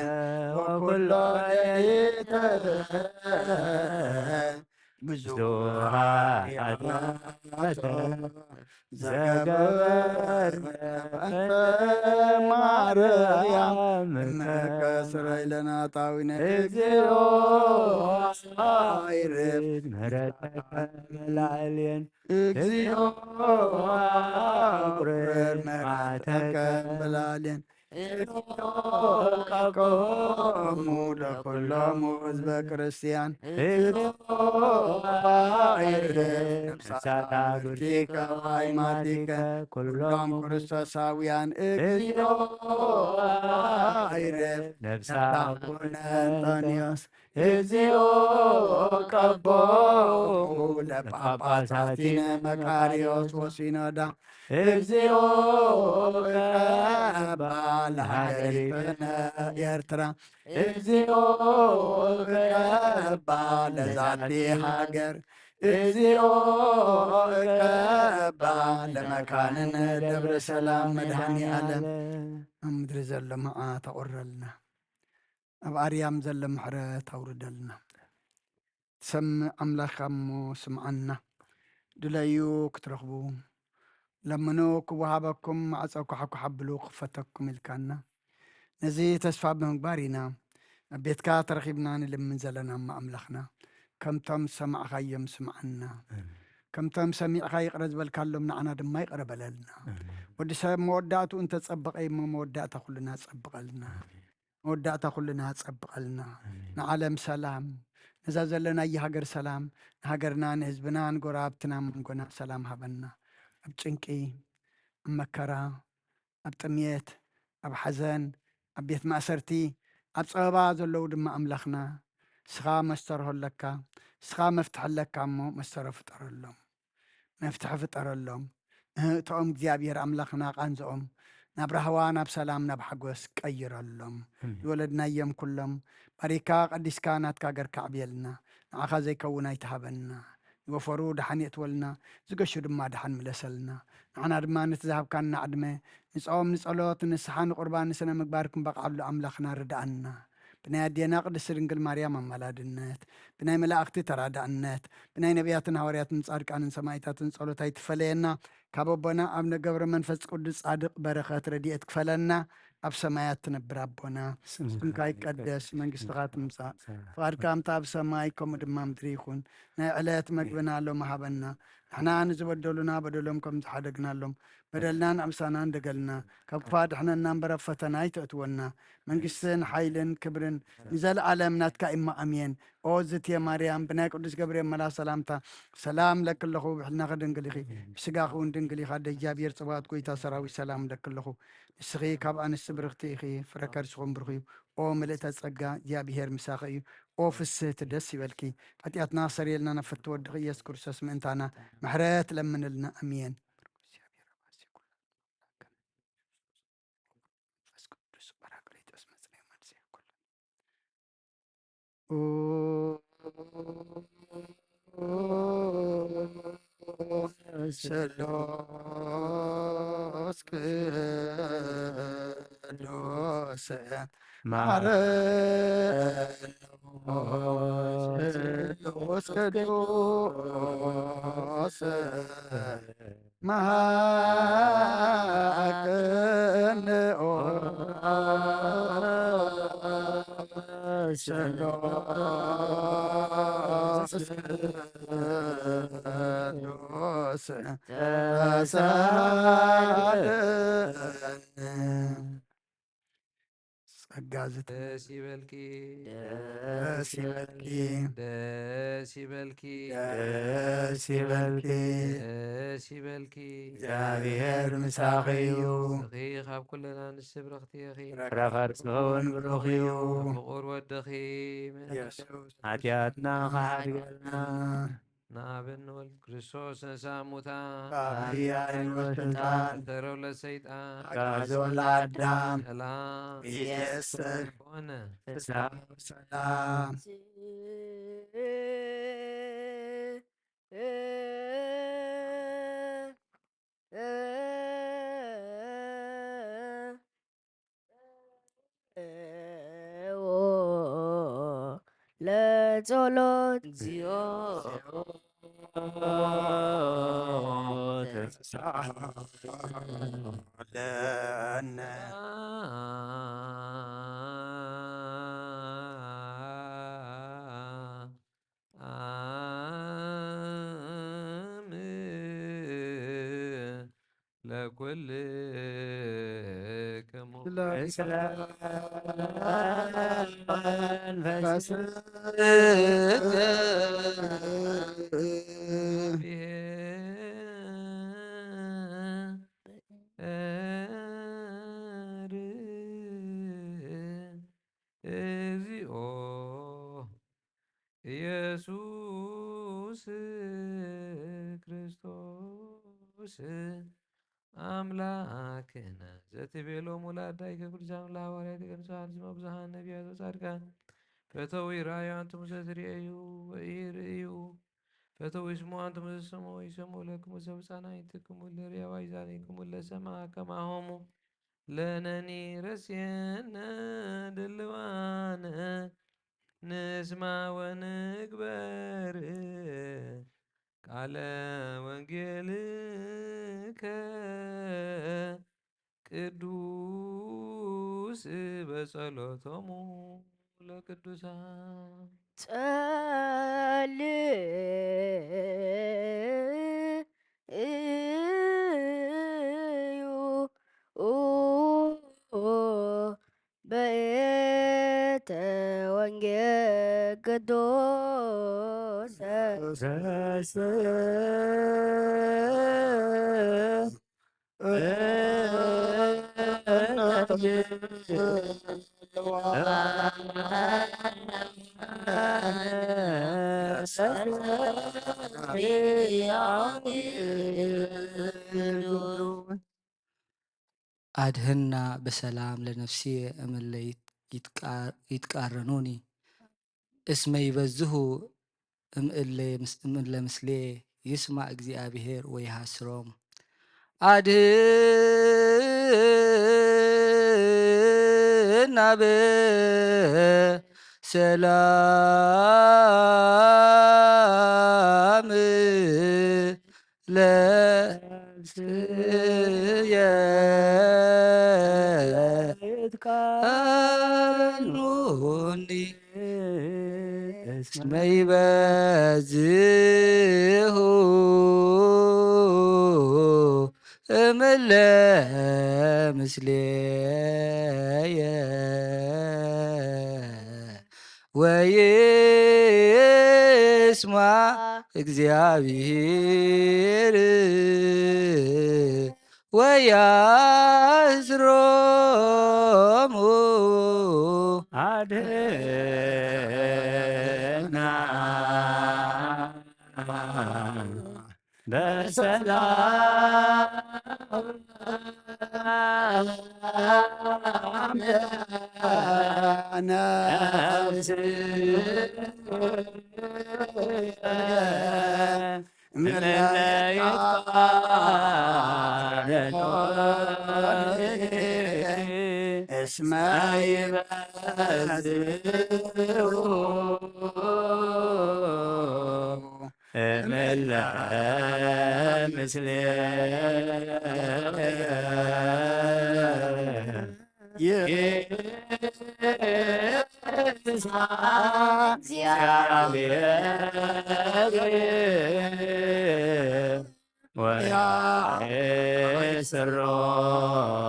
ወኩሎ ሌሊተ ብዙኃ ኃጢአተ ዘገበርነ በእንተ ማርያም ከስረይ ለናጣዊነ እግዚኦ አይርፍ ምሕረተከ መላልየን እግዚኦ ቁርር መዓተከ በላልየን ቀቆሙ ለኩሎሙ ህዝበ ክርስቲያን ነፍሳት አግብርቲከ ወአእማቲከ ኩሎም ክርስቶሳውያን እግዚኦ አይረፍ ነፍሳት አቡነ አንጦንዮስ እግዚኦ ቀቦሙ ለጳጳሳቲነ መቃርዮስ ወሲኖዳ እግዚኦ ቀባ ለሀገሪትነ ኤርትራ እግዚኦ ቀባ ለዛቲ ሀገር እግዚኦ ቀባ ለመካንነ ደብረ ሰላም መድኃኒ ዓለም ኣብ ምድሪ ዘሎ መዓት ኣቑረልና ኣብ ኣርያም ዘሎ ምሕረት ኣውርደልና ትሰምዕ ኣምላኽካ እሞ ስምዓና ድለዩ ክትረኽቡ ለምኑ ክወሃበኩም ማዕፀው ክሓብሉ ክፈተኩም ኢልካና ነዚ ተስፋ ብምግባር ኢና ኣብ ቤትካ ተረኺብና ንልምን ዘለና እማ ኣምላኽና ከምቶም ሰማዕኻዮም ስምዓና ከምቶም ሰሚዕኻ ይቕረ ዝበልካሎም ንዓና ድማ ይቕረበለልና ወዲ ሰብ መወዳእቱ እንተፀበቐ እሞ መወዳእታ ኩልና ፀብቐልና መወዳእታ ኩልና ፀብቐልና ንዓለም ሰላም ነዛ ዘለና የሃገር ሰላም ንሃገርና ንህዝብና ንጎራብትና መንጎና ሰላም ሃበና ኣብ ጭንቂ ኣብ መከራ ኣብ ጥምየት ኣብ ሓዘን ኣብ ቤት ማእሰርቲ ኣብ ፀበባ ዘለዉ ድማ ኣምላኽና ስኻ መስተርሖ ኣለካ ስኻ መፍትሕ ኣለካ እሞ መስተሮ ፍጠረሎም መፍትሒ ፍጠረሎም እቶም እግዚኣብሔር ኣምላኽና ቃንዝኦም ናብ ራህዋ ናብ ሰላም ናብ ሓጎስ ቀይረሎም ዝወለድናዮም ኩሎም ባሪካ ቀዲስካ ናትካ ገርካ ዕብየልና ንዓኻ ዘይከውን ኣይትሃበና ይወፈሩ ድሓን የትወልና ዝገሹ ድማ ድሓን ምለሰልና ንዓና ድማ ነቲ ዝሃብካና ዕድመ ንፆም ንፀሎት ንስሓ ንቁርባን ንስነ ምግባር ክንበቕዓሉ ኣምላኽና ርዳኣና ብናይ ኣዴና ቅድስቲ ድንግል ማርያም ኣማላድነት ብናይ መላእኽቲ ተራዳእነት ብናይ ነቢያትን ሃዋርያትን ጻድቃንን ሰማይታትን ጸሎት ኣይትፈለየና ካብ ኣቦና ኣብ ነገብረ መንፈስ ቅዱስ ጻድቕ በረኸት ረድኤት ክፈለና ኣብ ሰማያት ትነብር ኣቦና ስምካ ይቀደስ መንግስትኻ ትምጻእ ፍቓድካ እምታ ኣብ ሰማይ ከምኡ ድማ ምድሪ ይኹን ናይ ዕለት መግብና ሎም ሃበና ንሕና ንዝበደሉና በደሎም ከም ዝሓደግናሎም በደልናን አምሳናን ደገልና ካብ ክፋድ ሕነና እምበረ ፈተና ይተእትወና መንግስትን ሓይልን ክብርን ንዘለዓለም ናትካ ኢማ ኣምየን ኦ ዝትየ ማርያም ብናይ ቅዱስ ገብርኤል መላክ ሰላምታ ሰላም ለክለኹ ብሕልና ኸድንግል ኢኺ ብስጋኽ እውን ድንግል ኢኻ ደጃብሔር ጽባት ጎይታ ሰራዊት ሰላም ለክለኹ ንስኺ ካብ ኣንስቲ ብርኽቲ ኢኺ ፍረ ከርሲኹም ብርኽ እዩ ኦ ምልእተ ጸጋ እግዚኣብሔር ምሳኺ እዩ ኦ ፍስህቲ ደስ ይበልኪ ኃጢአትና ሰሪየልና ነፈቲ ወድኺ ኢየሱስ ክርስቶስ ምእንታና ምሕረት ለምንልና ኣምየን ስሉስ ቅዱስ ስሉስ ቅዱስ መሃቅንኦ ስሉስ ቅዱስ ተሳለን ጸጋ ደስ ይበልኪ ደስ ይበልኪ ደስ ይበልኪ ደስ ይበልኪ ደስ ይበልኪ እግዚአብሔር ምሳኺ እዩ እኺ ካብ ኩለና ንስ ብረኽቲ ኢኺ ፍረ ከርጽውን ብሩኽ እዩ ፍቑር ወድኺ ኃጢአትና ኸሓድገልና ናብን ወልድ ክርስቶስ ነሳ ሙታን ኃያል ወስልጣን ተረው ለሰይጣን ጋዞ ለአዳም ሰላም ይእስር ሆነ ፍስሐ ሰላም ለጸሎት እግዚኦ ለነ ለኩልክሙ እግዚኦ ኢየሱስ ክርስቶስ አምላክነ ዘትቤሎሙ ለአዳኢከ ቅዱሳን ለሐዋርያት ቅዱሳን እስመ ብዙኃን ነቢያት ወጻድቃን ፈተው ይርአዩ አንትሙ ዘትርእዩ ወኢርእዩ ፈተው ይስምዑ አንትሙ ዘትሰምዑ ወይሰምዑ ለክሙ ዘብፃናይትክሙ ለርእየ ዋይዛኒክሙ ለሰምዐ ከማሆሙ ለነኒ ረስየነ ድልዋነ ንስማ ወንግበር ቃለ ወንጌልከ ቅዱስ በጸሎቶሙ ለቅዱሳን በእተ ወንጌል ቅዱስ አድህና በሰላም ለነፍሲ እምለ ይትቃረኑኒ እስመ ይበዝሁ እምእለ ምስሌ ይስማዕ እግዚአብሔር ወይሃስሮም አድህና በሰላም ለነፍስየ ይትቃረኑኒ እስመ ይበዝሁ እምለ ምስሌየ ወይስማ እግዚአብሔር ወያዝሮሙ አድኅና በሰላም እስመ ይበዝሑ እምእለ ምስሌየ ይስማ እግዚአብሔር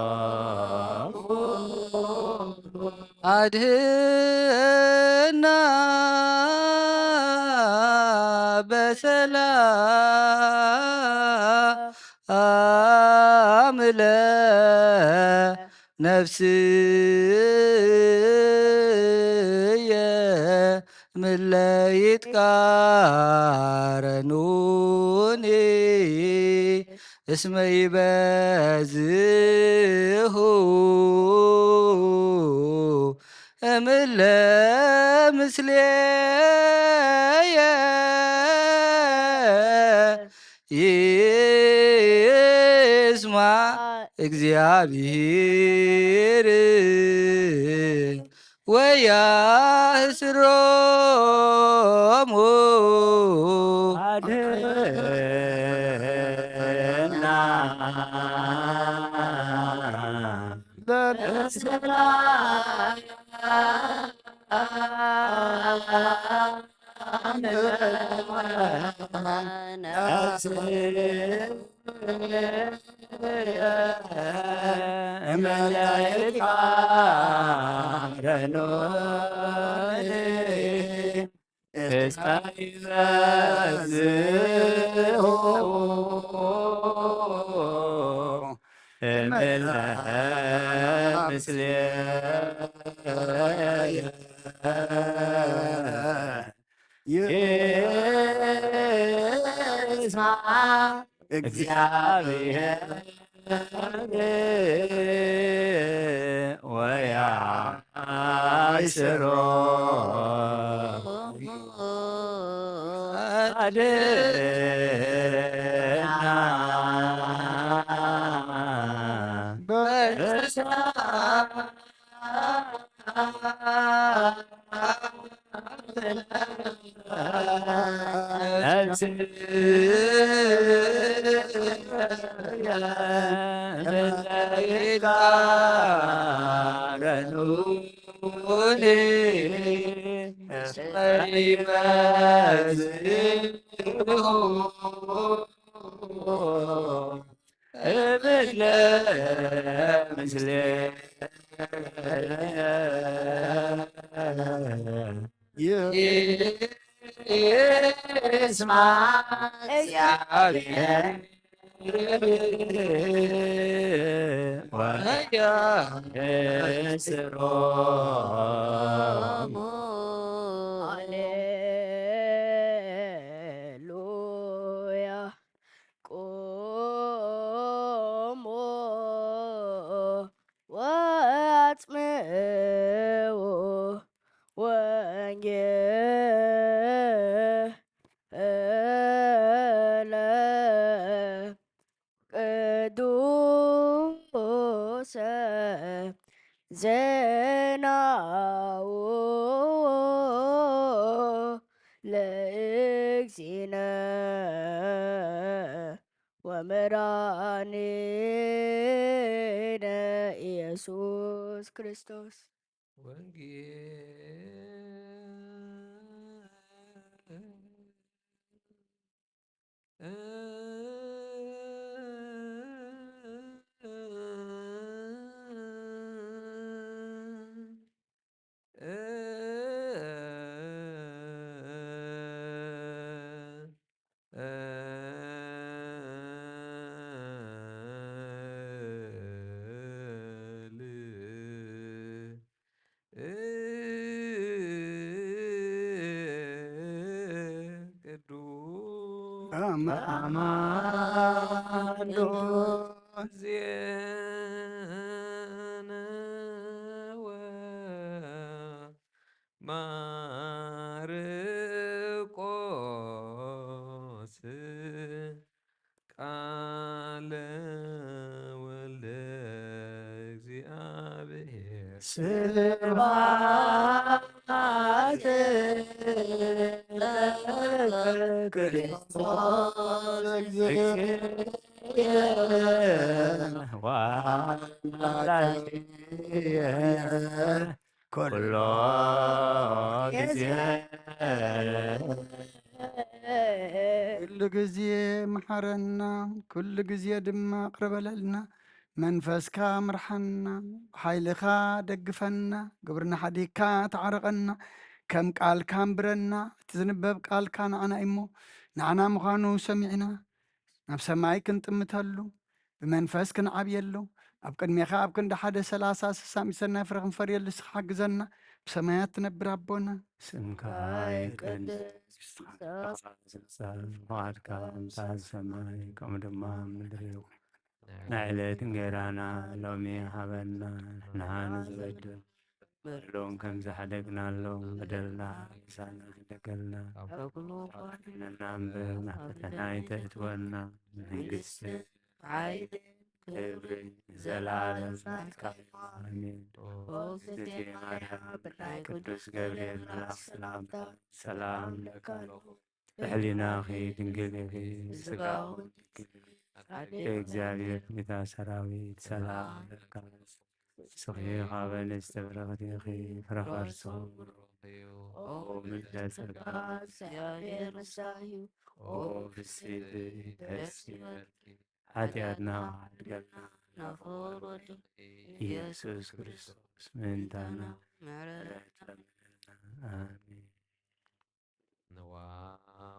ወያእስሮሙ አድኅና በሰላም ለነፍስየ ምለ ይትቃረኑኒ እስመ ይበዝሑ እምለ ምስሌየ ይስማ እግዚአብሔር ወያእስሮሙ አድኅና እስመ ይበዝሑ እምእለ ምስሌየ ይስማ እግዚአብሔር ወያእስሮሙ አድኅና ይትቃረኑኒ እስመ ይበዝሑ እምእለ ምስሌየ ይስማ እግዚአብሔር ወያእስሮሙ ሃሌሉያ ቆሞ ወአጽምዑ ወንጌለ ቅዱሰ ዜናው ለእግዚእነ ወመድኃኒነ ኢየሱስ ክርስቶስ ወንጌል አማን ዜነወ ማርቆስ ቃለ ወልደ እግዚአብሔር ስብሐት ለክርስቶስ እግዚእነ ወአምላክየ ኩሎ ጊዜ ኩሉ ጊዜ መሐረና ኩሉ ጊዜ ድማ ቅርበለልና መንፈስካ ምርሐና ሓይልኻ ደግፈና ግብርና ሓዲግካ ተዓረቐና ከም ቃልካ እምብረና እቲ ዝንበብ ቃልካ ንዓና እሞ ንዓና ምዃኑ ሰሚዕና ናብ ሰማይ ክንጥምተሉ ብመንፈስ ክንዓብየሉ ኣብ ቅድሜኻ ኣብ ክንዲ 1:30-60 ፍረ ክንፈርየሉ ንስኻ ሓግዘና ብሰማያት ትነብር ኣቦና ስምካ ይቅደስ ፍቃድካ ምሳሌ ሰማይ ከምኡ ድማ ምድሪ ናዕለት እንጀራና ሎሚ ሃበና ንሕና ንዝበድል በደሎም ከም ዝሓደግናሎም በደልና ምሳና ዝደገልና ነና እምበር ናብ ፈተና ይተእትወና መንግስቲ ሓይሊ ክብሪ ዘላለም ናትካ አሜን። እግዝእትየ ማርያም ብናይ ቅዱስ ገብርኤል መልአክ ሰላምታ ሰላም ለካ ብሕሊናኺ ድንግል ኢኺ ስጋውን እግዚአብሔር ጌታ ሰራዊት ሰላም ለካ ስኺ ኻበ ንዝተብረኽቲ ኢኺ ፍረ ኸርሶ ኦ ምልዕተ ጸጋ እግዚአብሔር ንሳዩ ኦ ፍስሕቲ ደስ ይበልኪ ኃጢአትና አድገና ናፍቆት ወልድ ኢየሱስ ክርስቶስ ምንታና ምሕረት ለምነና አሜን። ነዋ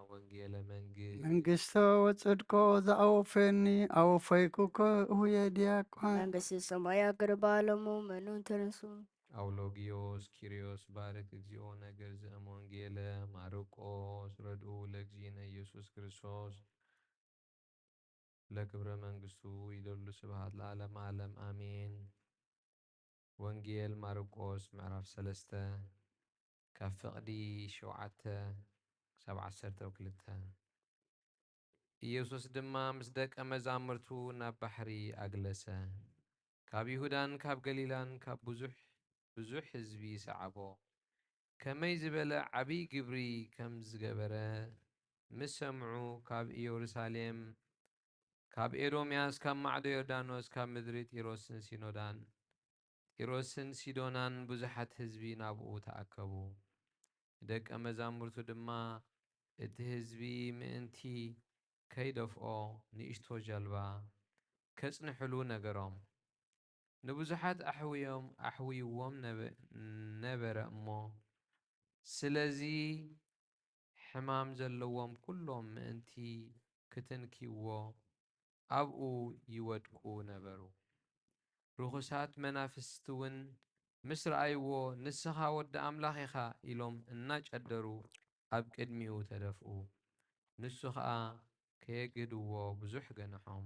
ወንጌለ መንግሥት መንግስቶ ወጽድቆ ዘአወፈኒ አወፈይኩኮ እሁየ ዲያቆን መንግሥተ ሰማይ አገር ባለሙ መኑን ተነሱ አውሎጊዮስ ኪሪዮስ ባርክ እግዚኦ ነገር ዘእም ወንጌለ ማርቆስ ረድኡ ለእግዚእነ ኢየሱስ ክርስቶስ ለክብረ መንግሥቱ ይደሉ ስብሐት ለዓለመ ዓለም አሜን። ወንጌል ማርቆስ ምዕራፍ 3 ካብ ፍቕዲ 7-12 ኢየሱስ ድማ ምስ ደቀ መዛሙርቱ ናብ ባሕሪ ኣግለሰ ካብ ይሁዳን ካብ ገሊላን ካብ ብዙሕ ህዝቢ ሰዓቦ ከመይ ዝበለ ዓብይ ግብሪ ከም ዝገበረ ምስ ሰምዑ ካብ ኢየሩሳሌም ካብ ኤዶምያስ ካብ ማዕዶ ዮርዳኖስ ካብ ምድሪ ጢሮስን ሲዶናን ብዙሓት ህዝቢ ናብኡ ተኣከቡ። ደቀ መዛሙርቱ ድማ እቲ ህዝቢ ምእንቲ ከይደፍኦ ንእሽቶ ጀልባ ከጽንሕሉ ነገሮም። ንብዙሓት ኣሕውይዎም ነበረ እሞ ስለዚ ሕማም ዘለዎም ኩሎም ምእንቲ ክትንኪዎ ኣብኡ ይወድቁ ነበሩ። ርኩሳት መናፍስቲ እውን ምስ ረኣይዎ ንስኻ ወዲ ኣምላኽ ኢኻ ኢሎም እናጨደሩ ኣብ ቅድሚኡ ተደፍኡ። ንሱ ከዓ ከየግድዎ ብዙሕ ገንሖም።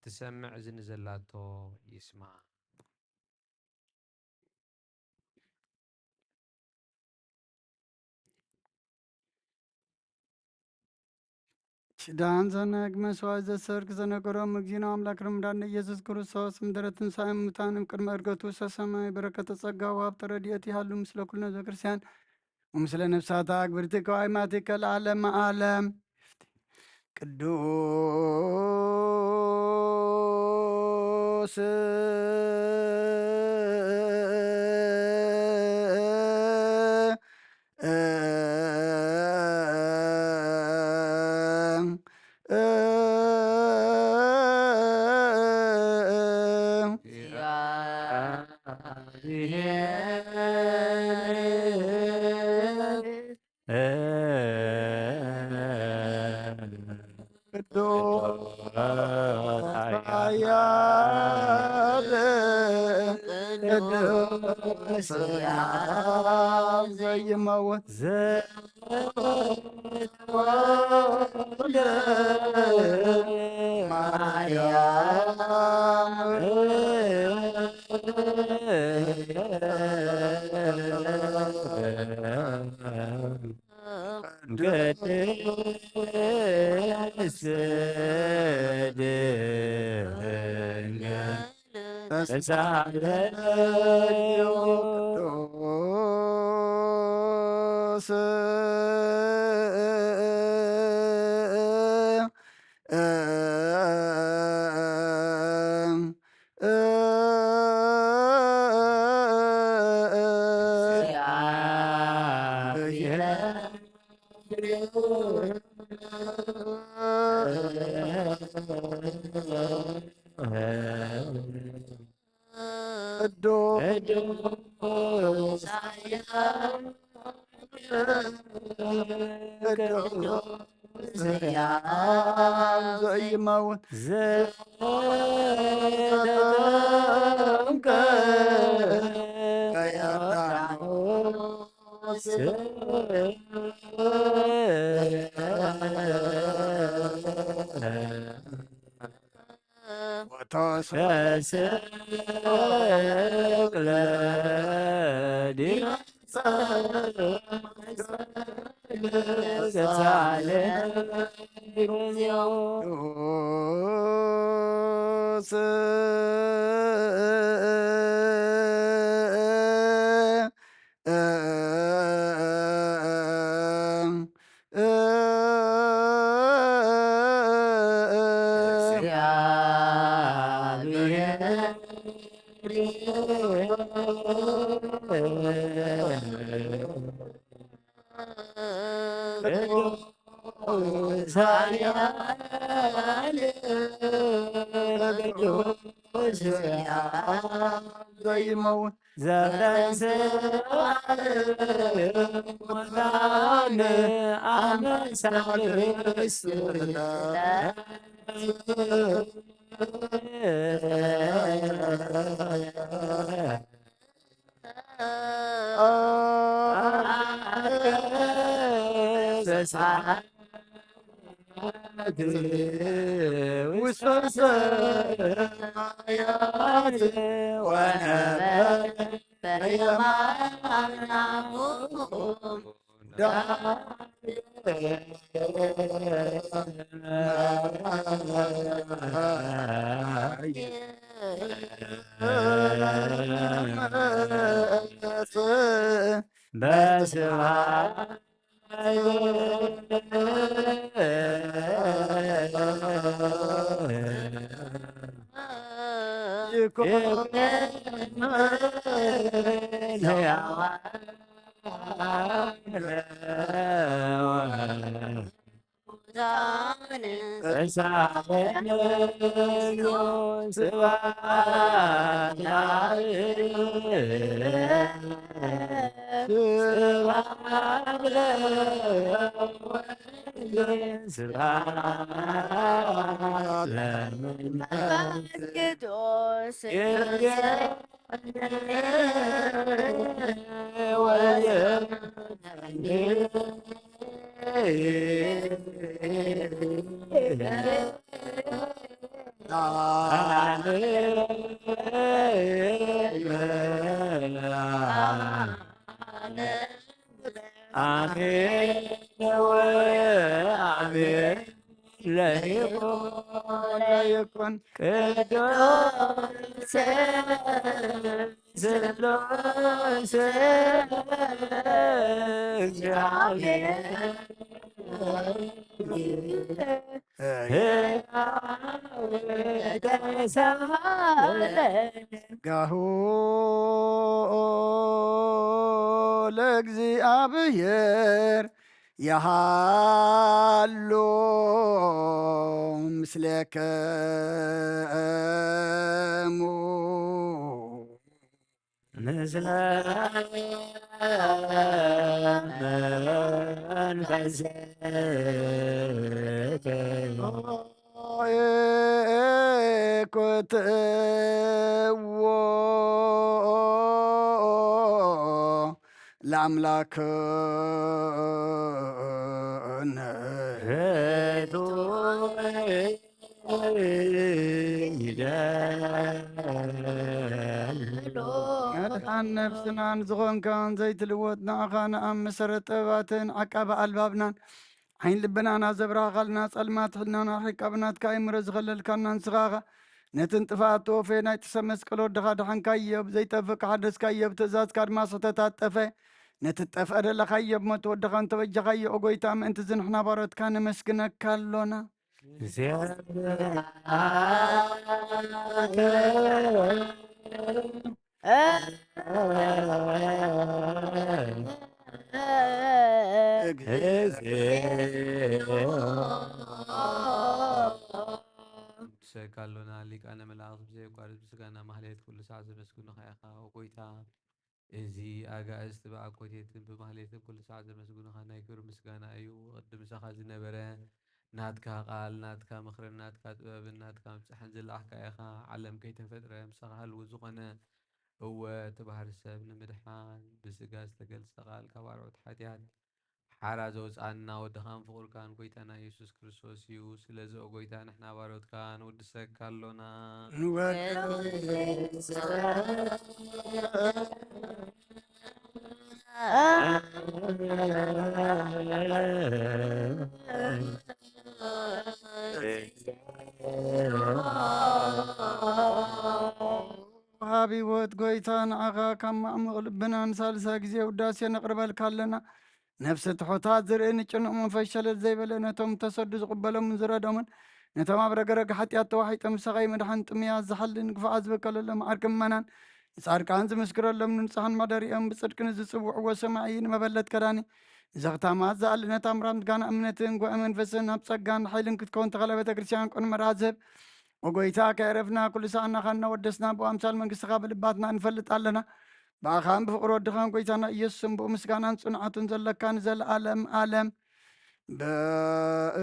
ትሰምዕ ዝንዘላቶ ይስማዕ። ሽዳን ዘነግ መስዋዕት ዘሰርክ ዘነገሮም እግዚእነ አምላክ ረምዳን ኢየሱስ ክርስቶስ ምድረ ትንሣኤ ሙታንም ቅድመ ዕርገቱ ሰሰማይ በረከተ ጸጋ ወሀብተ ረድኤት ይሃሉ ምስለ ኩልነ ህዝበ ክርስቲያን ወምስለ ነፍሳታ አግብርቲከ ወአይማቲከ ለዓለመ ዓለም ቅዱስ ዘይመወት ቅዱስ ዘይመውት ዘተጠምቀ ከዮርዳኖስ ተሰቅለ ቅዱስ ዘይመውት ውስተ ሰማያት ወነበረ በስብሐት አሜን ወአሜን ለይኩን ቅዱስ ስሉስ ጋሁ ለእግዚአብሔር ያሃሎ ምስሌከሙ ምስለ መንፈስከ ኩትዎ ለአምላክነ መድሓን ነፍስናን ዝኾንካን ዘይትልወጥ ንኣኻ ንኣብ መሰረት ጥበባትን ዓቃቢ ኣልባብናን ዓይን ልብናና ዘብራኻልና ጸልማት ሕድናና ሒቃብናት ካይምረ ዝኸለልካና ንስኻኻ ነቲ እንጥፋኣት ተወፈ ናይ ጥሰብ መስቀል ወድኻ ድሓንካዮብ ዘይጠፍእ ካሓደስካዮብ ትእዛዝካ ድማ ስሕተታጠፈ ነቲ ጠፍአ ደለኻዮብ ሞት ወድኻ እንተበጀኻዮ ኦጎይታ ምእንቲ ዝንሕና ባሮትካ ነመስግነካ ኣሎና ሰካሎና ሊቃነ መላእክት ብዘይቋርጥ ብስጋና ማህሌት ኩሉ ሰዓት ዘመስግኑኻ ኢኻ ጎይታ እዚ ኣጋእዝቲ ብኣኮቴትን ብማህሌትን ኩሉ ሰዓት ዘመስግኑኻ ናይ ክብሪ ምስጋና እዩ ቅድም ምሳኻ ዝነበረ ናትካ ቃል ናትካ ምክርን ናትካ ጥበብን ናትካ ምብፅሕን ዝለኣኽካ ኢኻ ዓለም ከይተፈጥረ ምሳኻ ሃልው ዝኾነ እወ ተባህሪ ሰብ ንምድሓን ብስጋ ዝተገልፀ ቃል ካብ ኣርዑት ሓጢኣት ሓራ ዘውፃና ወድኻን ፍቁርካን ጎይታና ኢየሱስ ክርስቶስ እዩ ስለዚ ጎይታ ንሕና ባሮትካ ንውድሰካ ኣሎና ሃቢወት ጎይታ ንዓኻ ካብ ማዕሙቕ ልብና ንሳልሳ ግዜ ውዳሴ ነቕርበልካ ኣለና ነፍሲ ትሑታት ዝርኢ ንጭንቕ መንፈስ ሸለል ዘይበለ ነቶም ተሰዱ ዝቕበሎምን ዝረዶምን ነቶም ኣብ ረገረግ ሓጢኣት ተዋሒጦም ምሳኸይ መድሓን ጥምያት ዝሓልን ግፍዓ ዝበቀለሎም ዓርቂ ምእመናን ንጻድቃን ዝምስክረሎም ንንጽሓን ማደሪኦም ብጽድቅን ዝጽውዕዎ ሰማዒ ንመበለት ከዳኒ ንዘኽታማት ዝኣልነት ኣምራም ጋና እምነትን ጓዕ መንፈስን ኣብ ጸጋን ሓይልን ክትከውን ተኸለ ቤተ ክርስቲያን ቆን መርዓ ዝህብ ወጎይታ ከዕረፍና ኩሉ ሰዓና ኻና ወደስና ብኣምሳል መንግሥትኻ ብልባትና እንፈልጥ ኣለና ብኣኻን ብፍቕሪ ወድኻን ጎይታና ኢየሱስ እምብኡ ምስጋናን ጽንዓቱን ዘለካ ንዘለዓለም ዓለም በእንቲአከ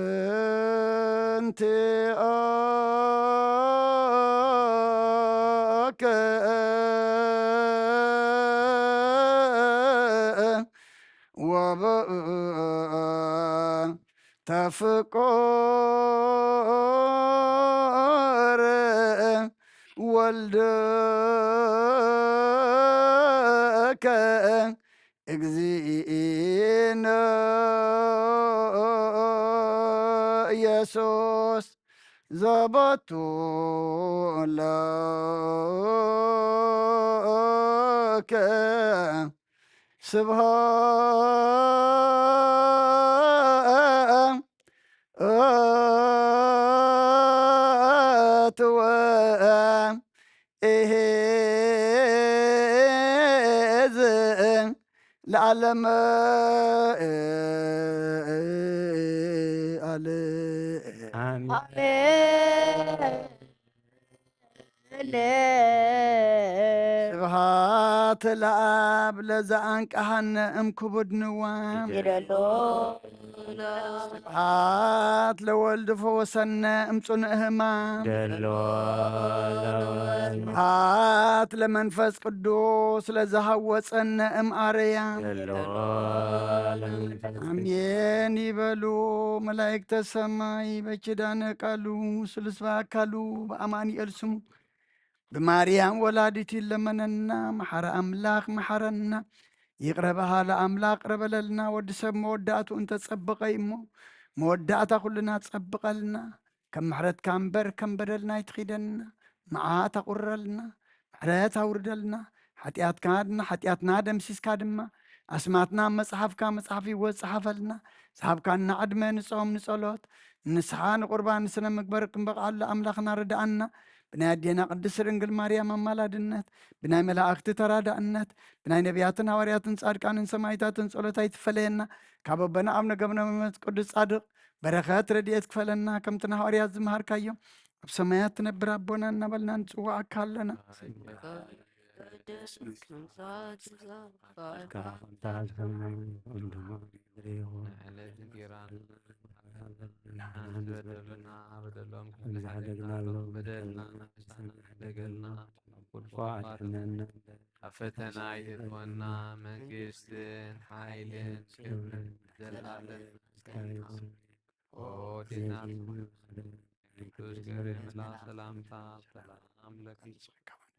ወበተፍቆረ ወልደከ እግዚእነ ኢየሱስ ዘበቱ ለከ ስብሃት ወእሄዝ ለዓለመ ስብሃት ለአብ ለዘአንቀሃነ እምክቡድ ንዋም ስብሃት ለወልድ ፈወሰነ እምፁንእ ህማም ስብሃት ለመንፈስ ቅዱስ ለዘሃወፀነ እምአርያም አሜን ይበሉ መላእክተ ሰማይ በኪዳነ ቃሉ ስሉስ በአካሉ በአማኑኤል ስሙ በማርያም ወላዲት ይለመነና መሐረ አምላክ መሐረና ይቅረበሃ ለአምላክ ረበለልና ወዲ ሰብ መወዳእቱ እንተጸብቀ እሞ መወዳእታ ኩልና ጸብቀልና ከም ምሕረትካ እምበር ከም በደልና ይትኺደልና መዓት አቁረልና ምሕረት አውርደልና ኃጢአትና ደምሲስካ ድማ አስማትና መጽሐፍካ መጽሐፍ ይወጽሐፈልና ሰሃብካና ዕድመ ንጾም ንጸሎት ንስሓ ንቁርባን ንስነ ምግበር ክንበቃሉ አምላኽና ርዳአና ብናይ ኣዴና ቅድስት ድንግል ማርያም አማላድነት ብናይ መላእክቲ ተራዳእነት ብናይ ነቢያትን ሐዋርያትን ጻድቃንን ሰማዕታትን ጸሎታ ይትፈለየና ካብ ኣቦና ኣብ ነገምነ መንፈስ ቅዱስ ጻድቕ በረኸት ረድኤት ክፈለና ከምቲ ሐዋርያት ዝመሃርካዮም ኣብ ሰማያት ትነብር ኣቦና እናበልና ንጽዋዓካ ኣለና ፈተና ይህትወና መንግስትን ሓይልን ክብርን ዘለዓለም ኦ ዲናት ቅዱስ ገብርኤል መልአክ ሰላምታ ሰላም ለኪ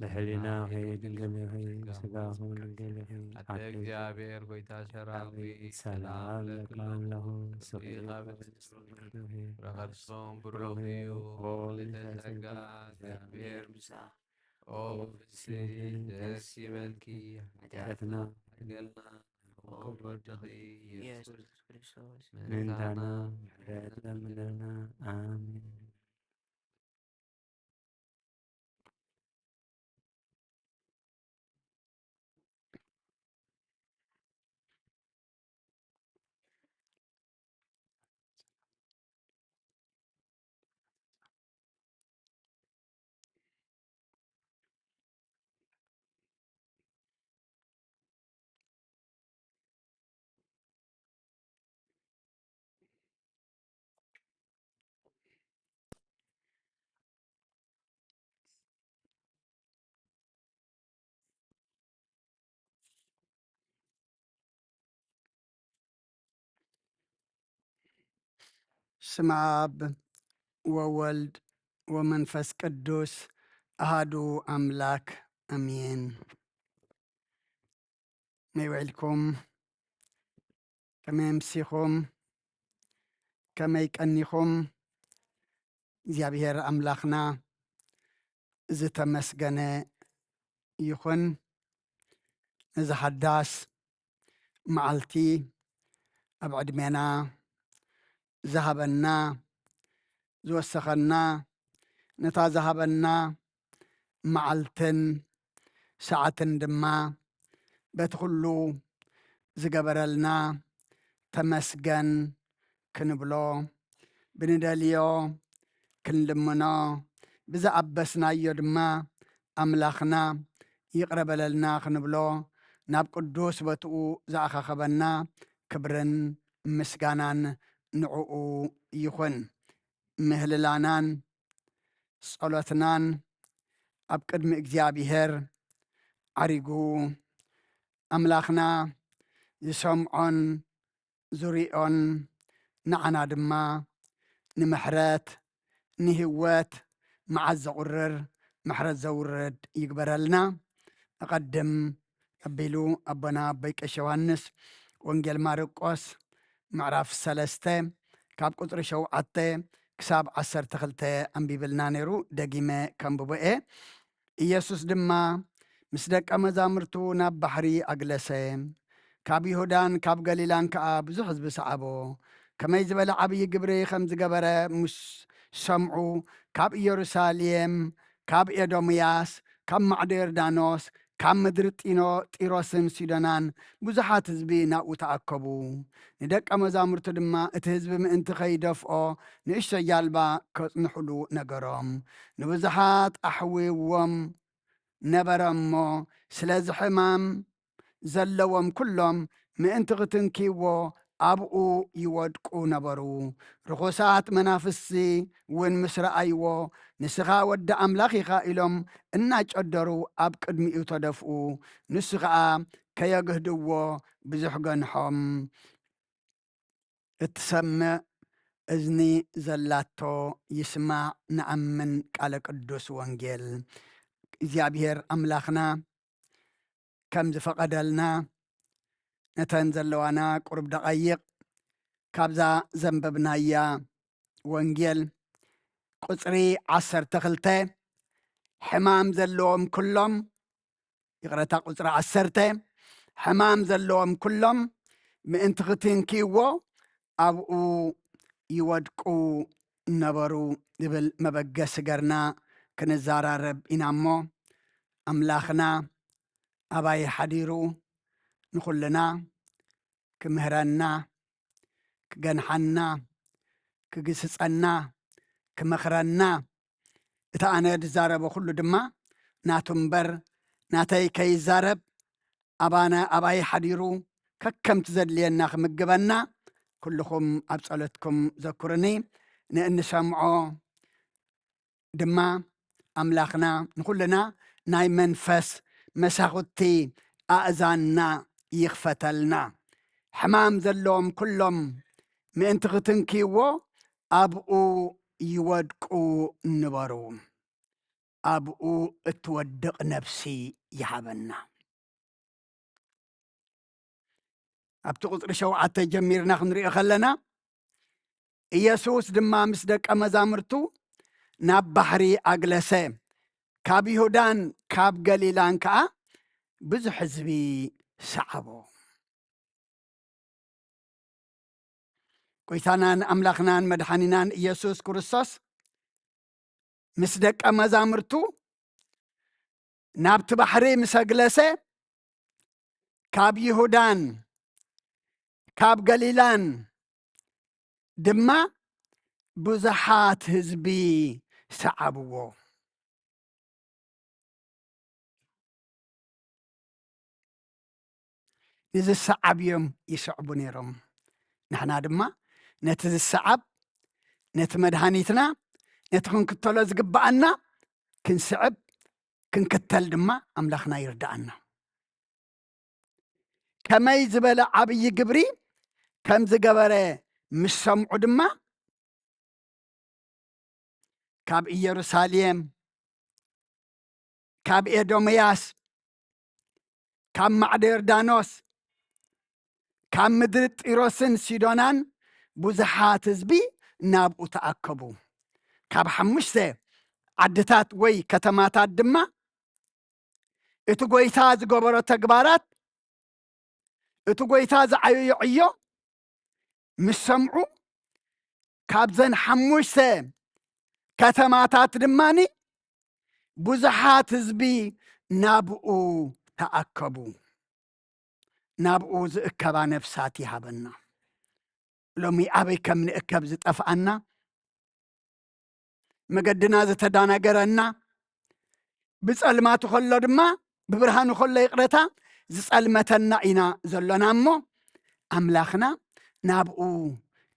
ለሕሊና ድንግል ስጋኹን ድንግል አደ እግዚአብሔር ጎይታ ሰራዊት ሰላም ለኩላለሁ ረኸብሶም ብሩኽ እዩ ወልደ ጸጋ እግዚአብሔር ምሳ ኦ ፍስሒ ደስ ይበልኪ ኃጢአትና ገልና ወወድኺ ኢየሱስ ክርስቶስ ምንታና ምሕረት ለምነና አሜን። ስመ አብ ወወልድ ወመንፈስ ቅዱስ አሃዱ አምላክ አሜን። መይ ውዒልኩም ከመይ ኣምሲኹም ከመይ ቀኒኹም እግዚኣብሔር ኣምላኽና ዝተመስገነ ይኹን። ነዚ ሓዳስ መዓልቲ ኣብ ዕድሜና ዝሃበና ዝወሰኸና ነታ ዝሃበና መዓልትን ሰዓትን ድማ በቲ ኩሉ ዝገበረልና ተመስገን ክንብሎ ብንደልዮ ክንልምኖ ብዝኣበስናዮ ድማ ኣምላኽና ይቕረበለልና ክንብሎ ናብ ቅዱስ ቦትኡ ዝኣኻኸበና ክብርን ምስጋናን ንዕኡ ይኹን። ምህልላናን ጸሎትናን ኣብ ቅድሚ እግዚኣብሔር ዓሪጉ ኣምላኽና ዝሰምዖን ዙሪኦን ንዓና ድማ ንምሕረት ንህይወት መዓዝ ዘቑርር ምሕረት ዘውርድ ይግበረልና። ኣቐድም ኣቢሉ ኣቦና ኣቦይ ቀሺ ዮሃንስ ወንጌል ማርቆስ ምዕራፍ 3 ካብ ቁፅሪ 7 ክሳብ 12 ኣንቢብልና ነይሩ። ደጊመ ከንብቦኤ ኢየሱስ ድማ ምስ ደቀ መዛሙርቱ ናብ ባሕሪ ኣግለሰ። ካብ ይሁዳን ካብ ገሊላን ከዓ ብዙሕ ህዝቢ ሰዓቦ። ከመይ ዝበለ ዓብዪ ግብሪ ከም ዝገበረ ምስ ሰምዑ ካብ ኢየሩሳሌም፣ ካብ ኤዶምያስ፣ ካብ ማዕዶ ዮርዳኖስ፣ ካብ ምድሪ ጢሮስን ሲዶናን ብዙሓት ህዝቢ ናብኡ ተኣከቡ። ንደቀ መዛሙርቱ ድማ እቲ ህዝቢ ምእንቲ ከይደፍኦ ንእሽቶ ጃልባ ከጽንሕሉ ነገሮም። ንብዙሓት ኣሕዊዎም ነበረ እሞ ስለዚ ሕማም ዘለዎም ኩሎም ምእንቲ ክትንኪዎ ኣብኡ ይወድቁ ነበሩ። ርኩሳት መናፍስቲ እውን ምስ ረኣይዎ ንስኻ ወዲ ኣምላኽ ኢኻ ኢሎም እናጨደሩ ኣብ ቅድሚኡ ተደፍኡ። ንሱ ከዓ ከየግህድዎ ብዙሕ ገንሖም። እትሰምዕ እዝኒ ዘላቶ ይስማዕ ንኣምን ቃለ ቅዱስ ወንጌል። እግዚኣብሔር ኣምላኽና ከም ዝፈቐደልና ነተን ዘለዋና ቁርብ ደቓይቕ ካብዛ ዘንበብናያ ወንጌል ቁፅሪ 12 ሕማም ዘለዎም ኩሎም ይቕረታ ቁፅሪ 10 ሕማም ዘለዎም ኩሎም ምእንቲ ክትንኪዎ ኣብኡ ይወድቁ ነበሩ ዝብል መበገሲ ገርና ክንዛራረብ ኢና እሞ ኣምላኽና ኣባይ ሓዲሩ ንኹልና ክምህረና ክገንሓና ክግስጸና ክመኽረና እቲ ኣነ ዝዛረቦ ኩሉ ድማ ናቱ እምበር ናተይ ከይዛረብ ኣባና ኣባይ ሓዲሩ ከከምቲ ዘድልየና ክምግበና ኩልኹም ኣብ ጸሎትኩም ዘኩርኒ። ንእንሰምዖ ድማ ኣምላኽና ንኹልና ናይ መንፈስ መሳኹቲ ኣእዛንና ይኽፈተልና ሕማም ዘለዎም ኩሎም ምእንቲ ክትንክይዎ ኣብኡ ይወድቁ ንበሩ ኣብኡ እትወድቕ ነፍሲ ይሃበና ኣብቲ ቁፅሪ 7 ጀሚርና ክንሪኦ ከለና ኢየሱስ ድማ ምስ ደቀ መዛሙርቱ ናብ ባሕሪ ኣግለሰ ካብ ይሁዳን ካብ ገሊላን ከዓ ብዙሕ ህዝቢ ሰዓቦ ጎይታናን ኣምላኽናን መድሓኒናን ኢየሱስ ክርስቶስ ምስ ደቀ መዛሙርቱ ናብቲ ባሕሪ ምስ ኣግለሰ ካብ ይሁዳን ካብ ገሊላን ድማ ብዙሓት ህዝቢ ሰዓብዎ ንዝሰዓብ እዮም ይስዕቡ ነይሮም ንሕና ድማ ነቲ ዝሰዓብ ነቲ መድሃኒትና ነቲ ክንክተሎ ዝግባአና ክንስዕብ ክንክተል ድማ ኣምላኽና ይርዳኣና ከመይ ዝበለ ዓብይ ግብሪ ከም ዝገበረ ምስ ሰምዑ ድማ ካብ ኢየሩሳሌም ካብ ኤዶምያስ ካብ ማዕደ ዮርዳኖስ ካብ ምድሪ ጢሮስን ሲዶናን ብዙሓት ህዝቢ ናብኡ ተኣከቡ ካብ 5 ዓድታት ወይ ከተማታት ድማ እቲ ጎይታ ዝገበሮ ተግባራት እቲ ጎይታ ዝዓየዮ ዕዮ ምስ ሰምዑ ካብዘን 5 ከተማታት ድማኒ ብዙሓት ህዝቢ ናብኡ ተኣከቡ ናብኡ ዝእከባ ነፍሳት ይሃበና ሎሚ ኣበይ ከም ንእከብ ዝጠፍኣና መገድና ዝተዳናገረና ብጸልማቱ ከሎ ድማ ብብርሃኑ ከሎ ይቕረታ ዝጸልመተና ኢና ዘሎና እሞ ኣምላኽና ናብኡ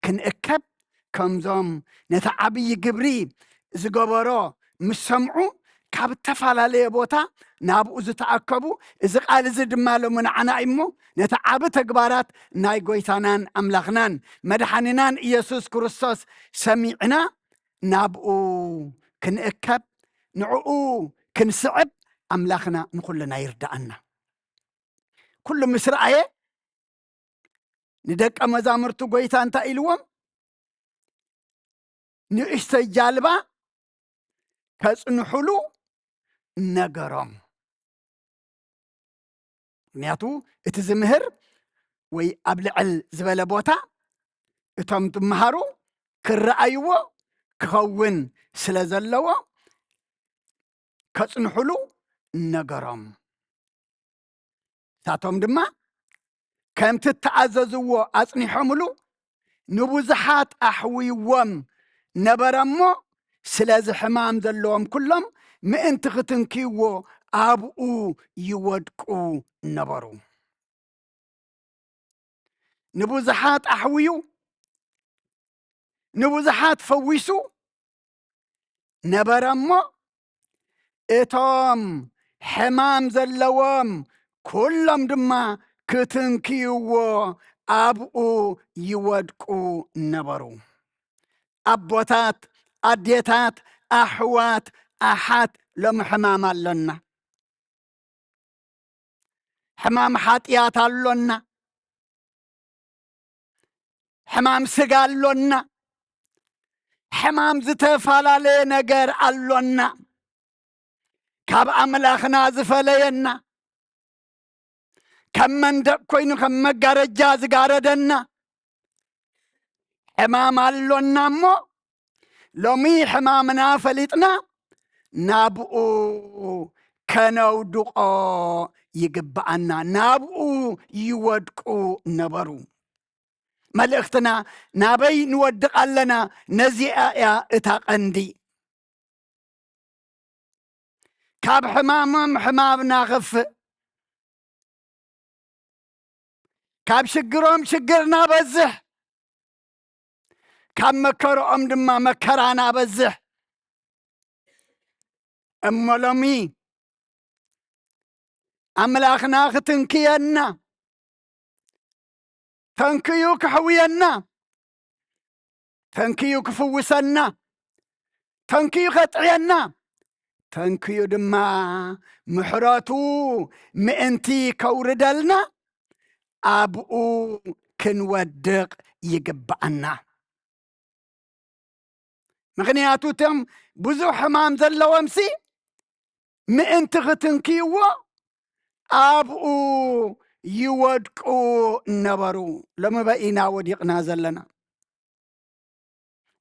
ክንእከብ ከምዞም ነቲ ዓብይ ግብሪ ዝገበሮ ምስ ሰምዑ ካብ ተፈላለየ ቦታ ናብኡ ዝተኣከቡ እዚ ቃል እዚ ድማ ሎሚ ንዓና እሞ ነቲ ዓብ ተግባራት ናይ ጎይታናን ኣምላኽናን መድሓኒናን ኢየሱስ ክርስቶስ ሰሚዕና ናብኡ ክንእከብ ንዕኡ ክንስዕብ ኣምላኽና ንኩልና ይርዳኣና ኩሉ ምስ ረኣየ ንደቀ መዛሙርቱ ጎይታ እንታይ ኢልዎም ንእሽተይ ጃልባ ከጽንሑሉ ነገሮም ምክንያቱ እቲ ዝምህር ወይ ኣብ ልዕል ዝበለ ቦታ እቶም ትምሃሩ ክረኣይዎ ክኸውን ስለ ዘለዎ ከጽንሑሉ ነገሮም ሳቶም ድማ ከምቲ ተኣዘዝዎ ኣጽኒሖምሉ ንብዙሓት ኣሕዊዎም ነበረሞ ስለዚ ሕማም ዘለዎም ኩሎም ምእንቲ ክትንክይዎ ኣብኡ ይወድቁ ነበሩ ንብዙሓት ኣሕዊዩ ንብዙሓት ፈዊሱ ነበረሞ እቶም ሕማም ዘለዎም ኩሎም ድማ ክትንክይዎ ኣብኡ ይወድቁ ነበሩ ኣቦታት ኣዴታት ኣሕዋት ኣሓት ሎም ሕማም ኣሎና ሕማም ሓጢያት ኣሎና ሕማም ስጋ ኣሎና ሕማም ዝተፈላለየ ነገር ኣሎና ካብ ኣምላኽና ዝፈለየና ከም መንደቕ ኮይኑ ከም መጋረጃ ዝጋረደና ሕማም ኣሎና እሞ ሎሚ ሕማምና ፈሊጥና ናብኡ ከነውድቆ ይግባአና ናብኡ ይወድቁ ነበሩ መልእኽትና ናበይ ንወድቕ ኣለና ነዚኣ እያ እታ ቀንዲ ካብ ሕማሞም ሕማም ናኸፍእ ካብ ሽግሮም ሽግር ናበዝሕ ካብ መከረኦም ድማ መከራ ናበዝሕ እሞ ሎሚ أملاخنا ختنكينا تنكيو كحوينا تنكيو كفوسنا تنكيو خطعينا تنكيو دما محراتو مئنتي كوردلنا أبقو كنودق يقبعنا مغنياتو تم بزو حمام زلو أمسي مئنت ختنكيو أبقو يودقو نبرو لما بقينا وديقنا زلنا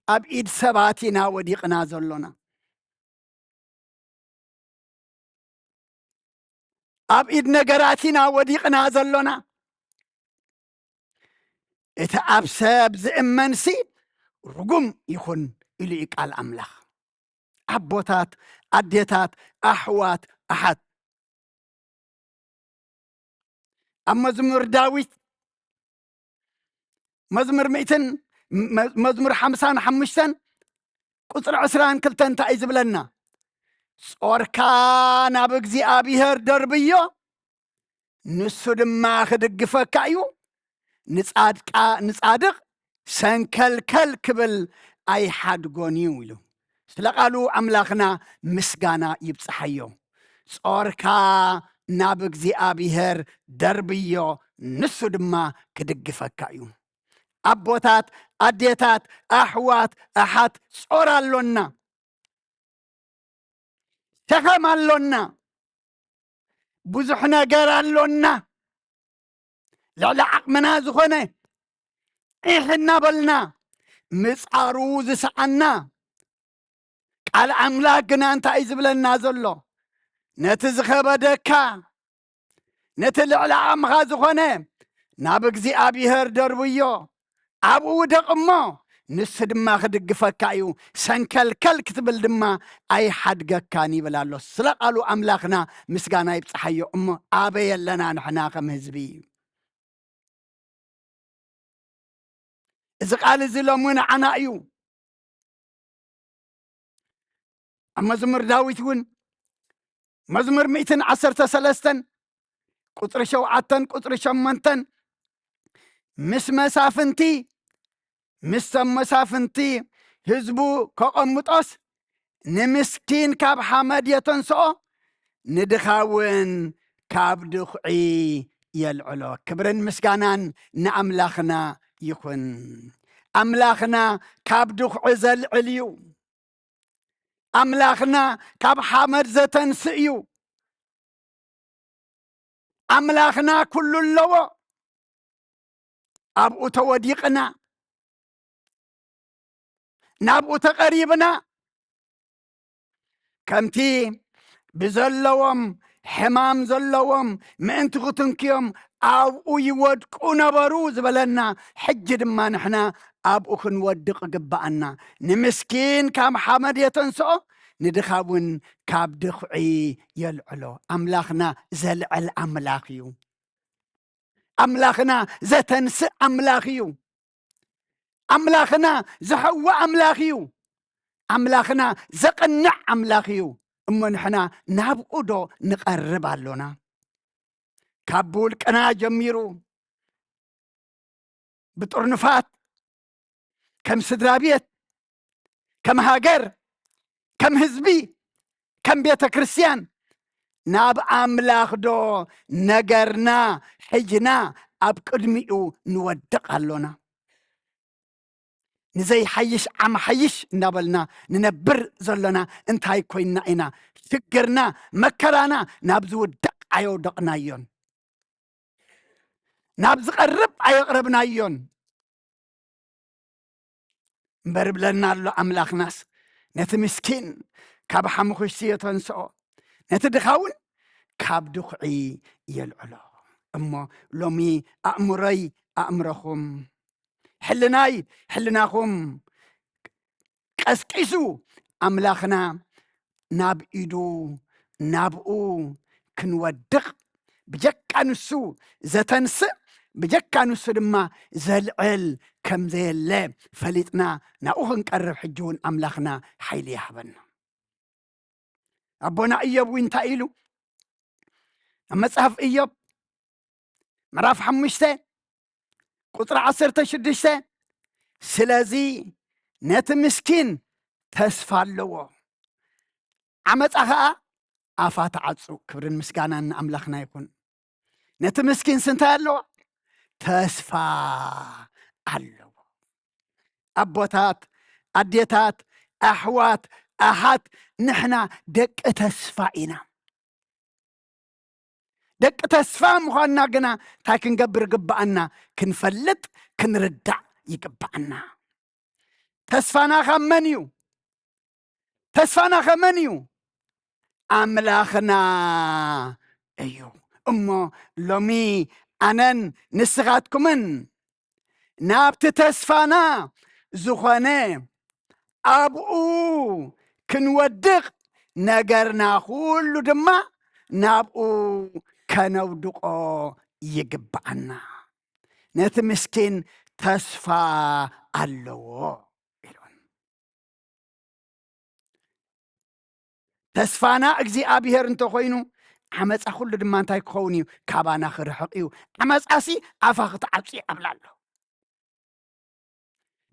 أبئيد سباتنا وديقنا زلنا أبئيد نقراتنا وديقنا زلنا إتأبساب زئمنسي رقم يخون إليك الأملاخ أبوتات أديتات أحوات أحد أما مزمور داويت مزمور 200 مزمور 55 قصر 20 كلتن تعيز بلنا صوركا نابغزي أبيهر دربيو نسو دما خدق فكايو نصادق سنكلكل كبل أي حد قونيو له سلقالو أملاخنا مسقانا يبصحيو صوركا نابغزي أبيهر دربيو نسو دما خدق فكايو أبوتات أديتات أحوات أحد صور اللونا شخم اللونا بزحنا قرا اللونا لعلا عقمنا زخونة إحنا بلنا مسعروز سعنا قال أملاكنا أنت إزبلنا زلو نتزخب دكا نتلعلا عمخا زخونة نابقزي أبيهر دربيو أبو دقمو نسد ما خدق فكايو سنكلكل كتبل دما أي حد قكاني بلالو سلقالو أملاخنا مسقانا يبصحيو أمو آبي لنا نحنا خمهزبي إذا قال زلمون عنايو أما مزمر داويتون مزمر 113 قطر شوعتن قطر شمنتن مس مسافنتي مسافنتي هزبو كقمطاس نمسكين كاب حمد يتنسو ندخاون كاب دخعي يلعلو كبرن مسكانان نأملاخنا يكون أملاخنا كاب دخع زلعليو أملاخنا كاب حمد زتنسيو أملاخنا كل اللو أبو توديقنا نابو تقريبنا كمتي بزلوم حمام زلوم ما انت غتنكيوم أو يودقو نبروز بلنا حج ما نحنا أبو خنودق قبعنا نمسكين كام حمد يتنسو ندخاون كاب دخعي يلعلو أملاخنا زلعل أملاخيو أملاخنا زتنس أملاخيو أملاخنا زحوى أملاخيو أملاخنا زقنع أملاخيو أما نحنا نابقودو نقرب علونا كابول كنا جميرو بطرنفات كم سدرابيت كم هاجر كم هزبي كم بيت كريستيان ناب أملاخ دو نجرنا حجنا أبقدميو نودق علونا نزي حيش عم حيش نابلنا ننبر زلنا انتهاي كوينا إنا فكرنا مكرانا نابزو دق عيو دقنايون نابز قرب عيو قربنايون مبرب لنا اللو أملاخ ناس نتمسكين كاب حمخشية تنسو نتدخاون كاب دخعي يلعلو أما لومي أأمري أأمرخم حلناكم قسقسو أملاخنا ناب إيدو نابقو كنودق بجكا نسو زتنس بجكا نسو دما زلعل كم زي اللي فليتنا ناوهن قرب حجون أملاخنا حيلي يحبنا أبونا إيابو انتايلو መጽሐፍ ኢዮብ ምዕራፍ 5 ቁጥሪ 16 ስለዚ ነቲ ምስኪን ተስፋ ኣለዎ ዓመፃ ከዓ ኣፋ ተዓፁ ክብርን ምስጋናን ኣምላኽና ይኹን ነቲ ምስኪን ስንታይ ኣለዎ ተስፋ ኣለዎ ኣቦታት ኣዴታት ኣሕዋት ኣሓት ንሕና ደቂ ተስፋ ኢና ደቂ ተስፋ ምዃንና ግና እንታይ ክንገብር ግባአና ክንፈልጥ ክንርዳእ ይግባአና ተስፋና ከመን እዩ ተስፋና ከመን እዩ ኣምላኽና እዩ እሞ ሎሚ ኣነን ንስኻትኩምን ናብቲ ተስፋና ዝኾነ ኣብኡ ክንወድቕ ነገርና ኩሉ ድማ ናብኡ ከነውድቆ ይግባአና ነቲ ምስኪን ተስፋ ኣለዎ ኢሉን ተስፋና እግዚኣብሔር እንተኮይኑ ዓመፃ ኩሉ ድማ እንታይ ክኸውን እዩ ካባና ክርሕቕ እዩ ዓመፃሲ ኣፋ ክትዓፂ ኣብላሎ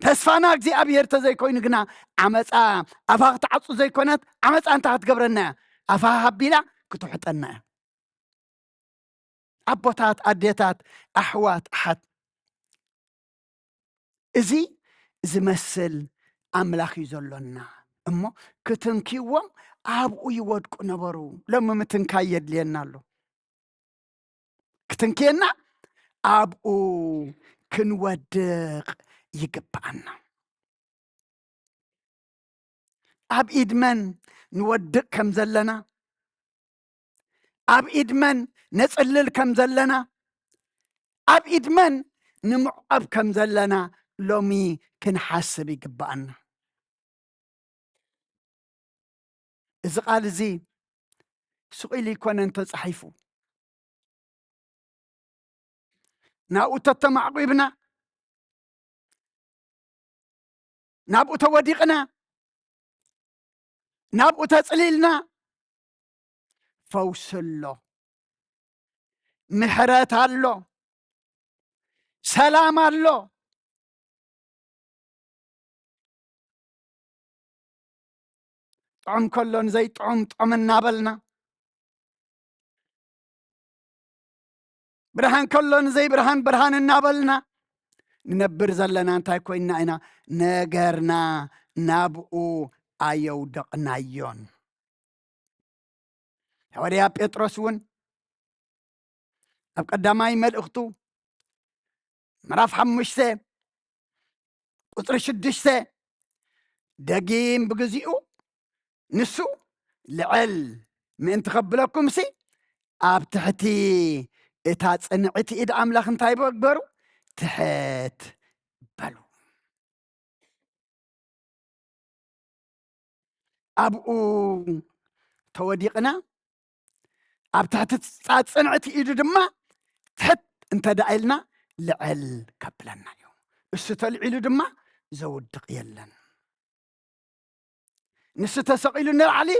ተስፋና እግዚኣብሔር ተዘይኮይኑ ግና ዓመፃ ኣፋ ክትዓፁ ዘይኮነት ዓመፃ እንታይ ክትገብረና እያ ኣፋ ሃቢላ ክትውሕጠና እያ ኣቦታት ኣዴታት ኣሕዋት ኣሓት እዚ ዝመስል ኣምላኽ እዩ ዘሎና እሞ ክትንኪዎም ኣብኡ ይወድቁ ነበሩ ሎሚ ምትንካይ የድልየና ኣሎ ክትንክየና ኣብኡ ክንወድቕ ይግባአና ኣብ ኢድ መን ንወድቕ ከም ዘለና ኣብ ኢድ መን ነጽልል ከም ዘለና ኣብ ኢድ መን ንምዕቀብ ከም ዘለና ሎሚ ክንሓስብ ይግባአና እዚ ቃል እዚ ስቂል ይኮነን ተጻሒፉ ናብኡ ተተማዕቂብና ናብኡ ተወዲቕና ናብኡ ተጽሊልና ፈውስ ኣሎ ምሕረት ኣሎ ሰላም ኣሎ ጥዑም ከሎን ዘይጥዑም ጥዑም እናበልና ብርሃን ከሎን ዘይብርሃን ብርሃን እናበልና ንነብር ዘለና እንታይ ኮይና ኢና ነገርና ናብኡ ኣየውደቕናዮን ሐዋርያ ጴጥሮስ እውን ኣብ ቀዳማይ መልእኽቱ ምዕራፍ 5 ቁጥሪ 6 ደጊም ብግዚኡ ንሱ ልዕል ምእንቲ ከብለኩምሲ ኣብ ትሕቲ እታ ጽንዕቲ ኢድ ኣምላኽ እንታይ በግበሩ ትሕት በሉ ኣብኡ ተወዲቕና ኣብ ትሕቲ ጽንዕቲ ኢዱ ድማ ትሕት እንተዳኢልና ልዕል ከብለና እዩ እሱ ተልዒሉ ድማ ዘውድቕ የለን ንሱ ተሰቂሉ ንላዕሊ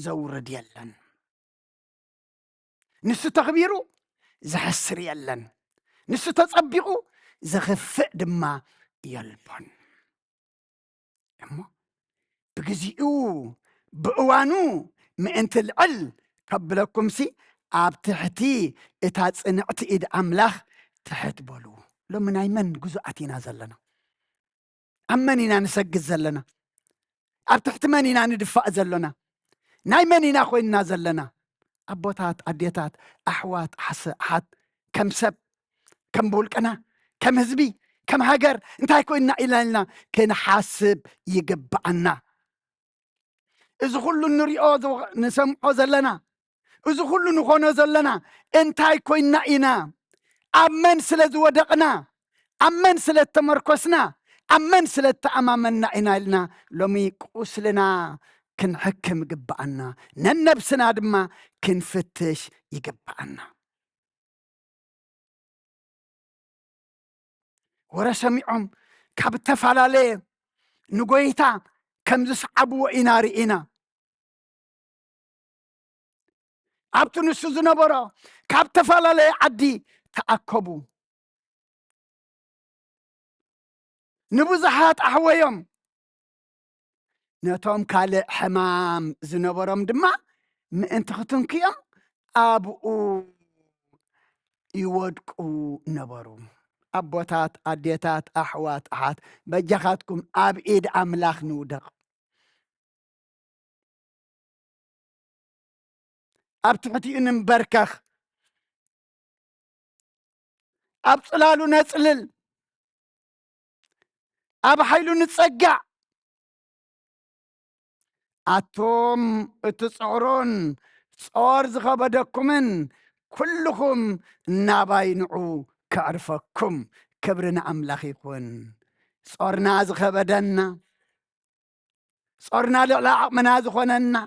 ዘውርድ የለን ንሱ ተኽቢሩ ዘሐስር የለን ንሱ ተጸቢቑ ዘኽፍእ ድማ የልቦን እሞ ብግዚኡ ብእዋኑ ምእንቲ ልዕል ከብለኩምሲ ኣብ ትሕቲ እታ ጽንዕቲ ኢድ ኣምላኽ ትሕት በሉ ሎሚ ናይ መን ጉዙኣት ኢና ዘለና ኣብ መን ኢና ንሰግድ ዘለና ኣብ ትሕቲ መን ኢና ንድፋእ ዘለና ናይ መን ኢና ኮይንና ዘለና ኣቦታት ኣዴታት ኣሕዋት ሓት ከም ሰብ ከም ብውልቅና ከም ህዝቢ ከም ሃገር እንታይ ኮይንና ኢልና ክንሓስብ ይግባአና እዚ ኩሉ ንሪኦ ንሰምዖ ዘለና እዚ ኩሉ ንኾኖ ዘለና እንታይ ኮይንና ኢና ኣብ መን ስለ ዝወደቕና ኣብ መን ስለ ተመርኮስና ኣብ መን ስለ ተኣማመና ኢና ኢልና ሎሚ ቁስልና ክንሕክም ይግባአና ነነብስና ድማ ክንፍትሽ ይግባአና ወረ ሰሚዖም ካብ ተፈላለየ ንጎይታ ከም ዝሰዓብዎ ኢና ርኢና ኣብቲ ንሱ ዝነበሮ ካብ ተፈላለየ ዓዲ ተኣከቡ ንብዙሓት ኣሕወዮም ነቶም ካልእ ሕማም ዝነበሮም ድማ ምእንቲ ክትንክዮም ኣብኡ ይወድቁ ነበሩ ኣቦታት ኣዴታት ኣሕዋት ኣሓት በጃኻትኩም ኣብ ኢድ ኣምላኽ ንውደቕ ኣብ ትሕቲኡ ንበርከኽ ኣብ ጽላሉ ነጽልል ኣብ ሓይሉ ንጸጋዕ ኣቶም እትጽዕሮን ጾር ዝኸበደኩምን ኩልኹም እናባይንዑ ከዕርፈኩም ክብሪ ንኣምላኽ ይኹን ጾርና ዝኸበደና ጾርና ልዕሊ ዓቕምና ዝኾነና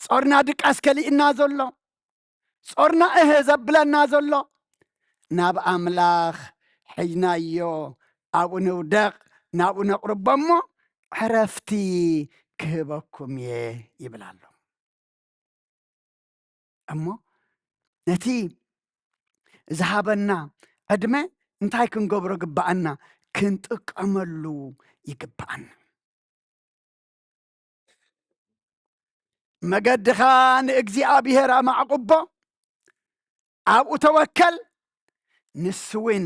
ጾርና ድቃስ ከሊእና ዘሎ ጾርና ዘብለና ዘሎ ናብ ኣምላኽ ሕጅናዮ ኣብኡ ንውደቕ ናብኡ ነቕርቦ እሞ ዕረፍቲ ክህበኩም እየ ይብል ኣሎ እሞ ነቲ ዝሃበና ዕድመ እንታይ ክንገብሮ ግባአና ክንጥቀመሉ ይግባአና መገድኻ ንእግዚኣብሔር ኣማዕቁቦ ኣብኡ ተወከል ንስውን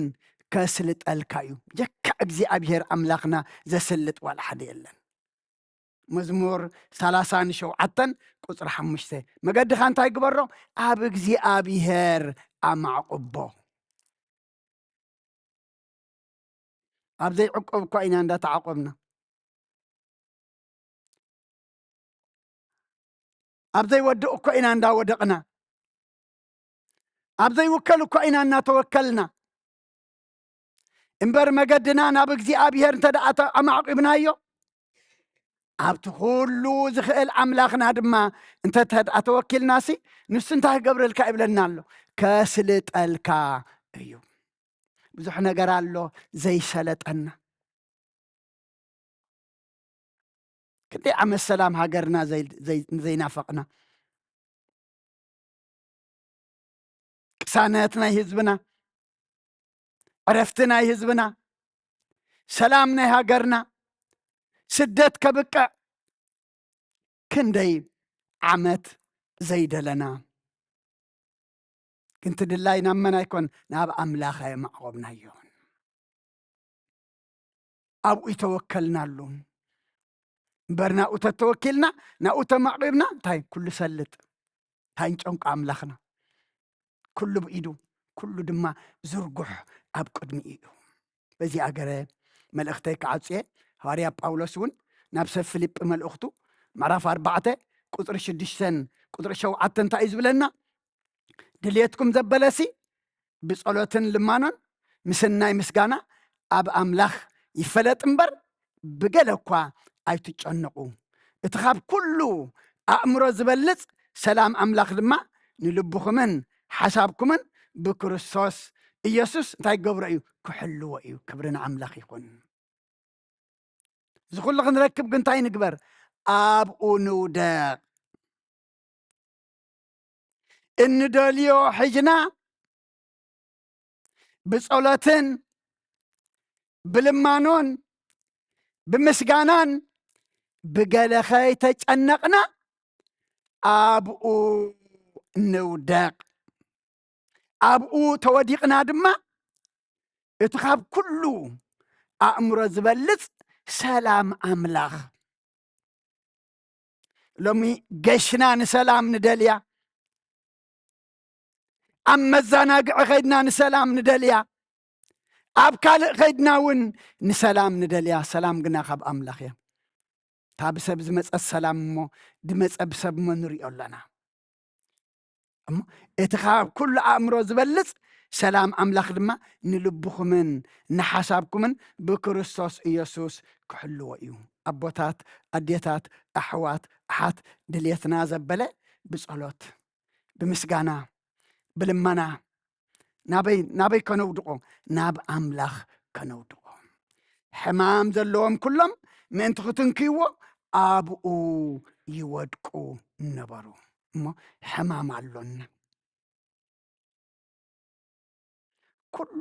ከስልጠልካ እዩ ጀካ እግዚኣብሔር ኣምላኽና ዘስልጥ ዋላ ሓደ የለን መዝሙር 37 ቁፅሪ 5 መገድኻ እንታይ ግበሮ ኣብ እግዚኣብሔር ኣማዕቁቦ ኣብ ዘይዕቆብ እኳ ኢና እንዳተዓቆብና ኣብ ዘይወድቕ እኳ ኢና እንዳወደቕና ኣብ ዘይውከል እኳ ኢና እናተወከልና እምበር መገድና ናብ እግዚኣብሔር እንተደኣ ኣማዕቂብናዮ ኣብቲ ኩሉ ዝኽእል ኣምላኽና ድማ እንተተደኣ ተወኪልናሲ ንሱ እንታይ ክገብረልካ ይብለና ኣሎ ከስልጠልካ እዩ ብዙሕ ነገር ኣሎ ዘይሰለጠና ክንደይ ዓመት ሰላም ሃገርና ዘይናፈቕና ቅሳነት ናይ ህዝብና ዕረፍቲ ናይ ህዝብና ሰላም ናይ ሃገርና ስደት ከብቅዕ ክንደይ ዓመት ዘይደለና ክንቲ ድላይ ናብ መና ይኮን ናብ ኣምላኽ ማዕቆብናዮ ኣብኡ ተወከልናሉ እምበር ናብኡ ተተወኪልና ናብኡ ተማዕቂብና እንታይ ኩሉ ሰልጥ እንታይ ንጨንቆ ኣምላኽና ኩሉ ብኢዱ ኩሉ ድማ ዝርጉሕ ኣብ ቅድሚ እዩ በዚ ኣገረ መልእኽተይ ክዓጽየ ሃዋርያ ጳውሎስ እውን ናብ ሰብ ፊልጵ መልእኽቱ ምዕራፍ 4 ቁፅሪ 6 ቁፅሪ 7 እንታይ እዩ ዝብለና ድልየትኩም ዘበለሲ ብጸሎትን ልማኖን ምስናይ ምስጋና ኣብ ኣምላኽ ይፈለጥ እምበር ብገለ እኳ ኣይትጨነቁ እቲ ካብ ኩሉ ኣእምሮ ዝበልጽ ሰላም ኣምላኽ ድማ ንልብኹምን ሓሳብኩምን ብክርስቶስ ኢየሱስ እንታይ ገብሮ እዩ ክሕልዎ እዩ ክብሪ ንኣምላኽ ይኹን እዚ ኩሉ ክንረክብ ግን እንታይ ንግበር ኣብኡ ንውደቕ እንደልዮ ሕጅና ብጸሎትን ብልማኖን ብምስጋናን ብገለኸይ ተጨነቕና ኣብኡ ንውደቕ ኣብኡ ተወዲቕና ድማ እቲ ካብ ኩሉ ኣእምሮ ዝበልጽ ሰላም ኣምላኽ ሎሚ ገሽና ንሰላም ንደልያ ኣብ መዛናግዒ ኸይድና ንሰላም ንደልያ ኣብ ካልእ ኸይድና እውን ንሰላም ንደልያ ሰላም ግና ካብ ኣምላኽ እያ እታ ብሰብ ዝመፀት ሰላም እሞ ድመፀ ብሰብ እሞ ንሪኦ ኣለና እሞ እቲ ካብ ኩሉ ኣእምሮ ዝበልጽ ሰላም ኣምላኽ ድማ ንልብኹምን ንሓሳብኩምን ብክርስቶስ ኢየሱስ ክሕልዎ እዩ ኣቦታት ኣዴታት ኣሕዋት ኣሓት ድልየትና ዘበለ ብጸሎት ብምስጋና ብልመና ናበይ ከነውድቆ ናብ ኣምላኽ ከነውድቆ ሕማም ዘለዎም ኩሎም ምእንቲ ክትንክይዎ ኣብኡ ይወድቁ ነበሩ እሞ ሕማም ኣሎና ኩሉ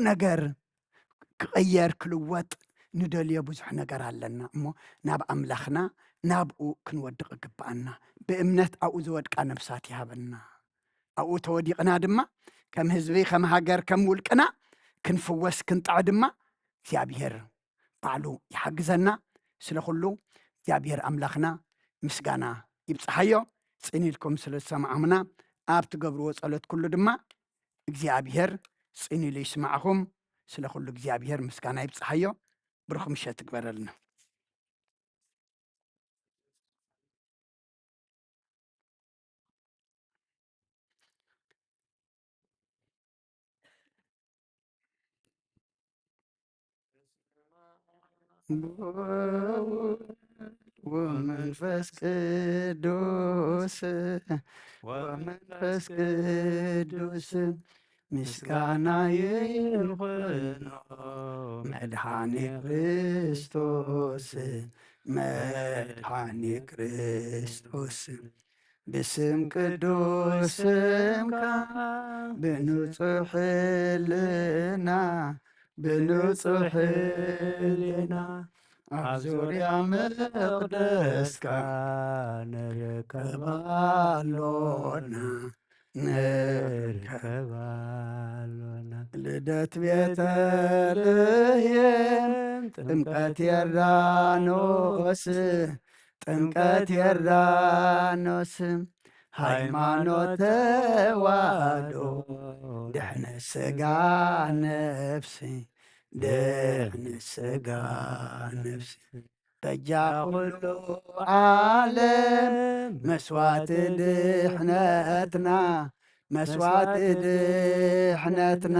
ነገር ክቕየር ክልወጥ ንደልዮ ብዙሕ ነገር ኣለና እሞ ናብ ኣምላኽና ናብኡ ክንወድቕ ይግባአና ብእምነት ኣብኡ ዝወድቃ ነብሳት ይሃበና ኣብኡ ተወዲቕና ድማ ከም ህዝቢ ከም ሃገር ከም ውልቅና ክንፍወስ ክንጣዕ ድማ እግዚኣብሔር ባዕሉ ይሓግዘና ስለ ኩሉ እግዚኣብሔር ኣምላኽና ምስጋና ይብፅሓዮ ጽኒኢልኩም ስለ ዝሰማዖምና ኣብ ትገብርዎ ጸሎት ኩሉ ድማ እግዚኣብሔር ጽኒኢሉ ይስማዓኹም ስለ ኩሉ እግዚኣብሔር ምስጋና ይብፅሓዮ ብሩኽ ምሸት ትግበረልና ወመንፈስ ቅዱስ ወመንፈስ ቅዱስ ምስጋና ይኹኖ መድኃኒ ክርስቶስ መድኃኒ ክርስቶስ ብስም ቅዱስ ስምካ ብንጹሕ ሕሊና ብንጹሕ ሕሊና ኣብ ዙርያ መቕደስካ ንርከባሎና ንርከባሎና ልደት ቤተልሔም ጥምቀት ዮርዳኖስ ጥምቀት ዮርዳኖስ ሃይማኖት ተዋህዶ ድሕነት ሥጋ ነፍሲ ድሕነት ሥጋ ነፍሲ በጃ ኩሉ ዓለም መስዋዕቲ ድሕነትና መስዋዕቲ ድሕነትና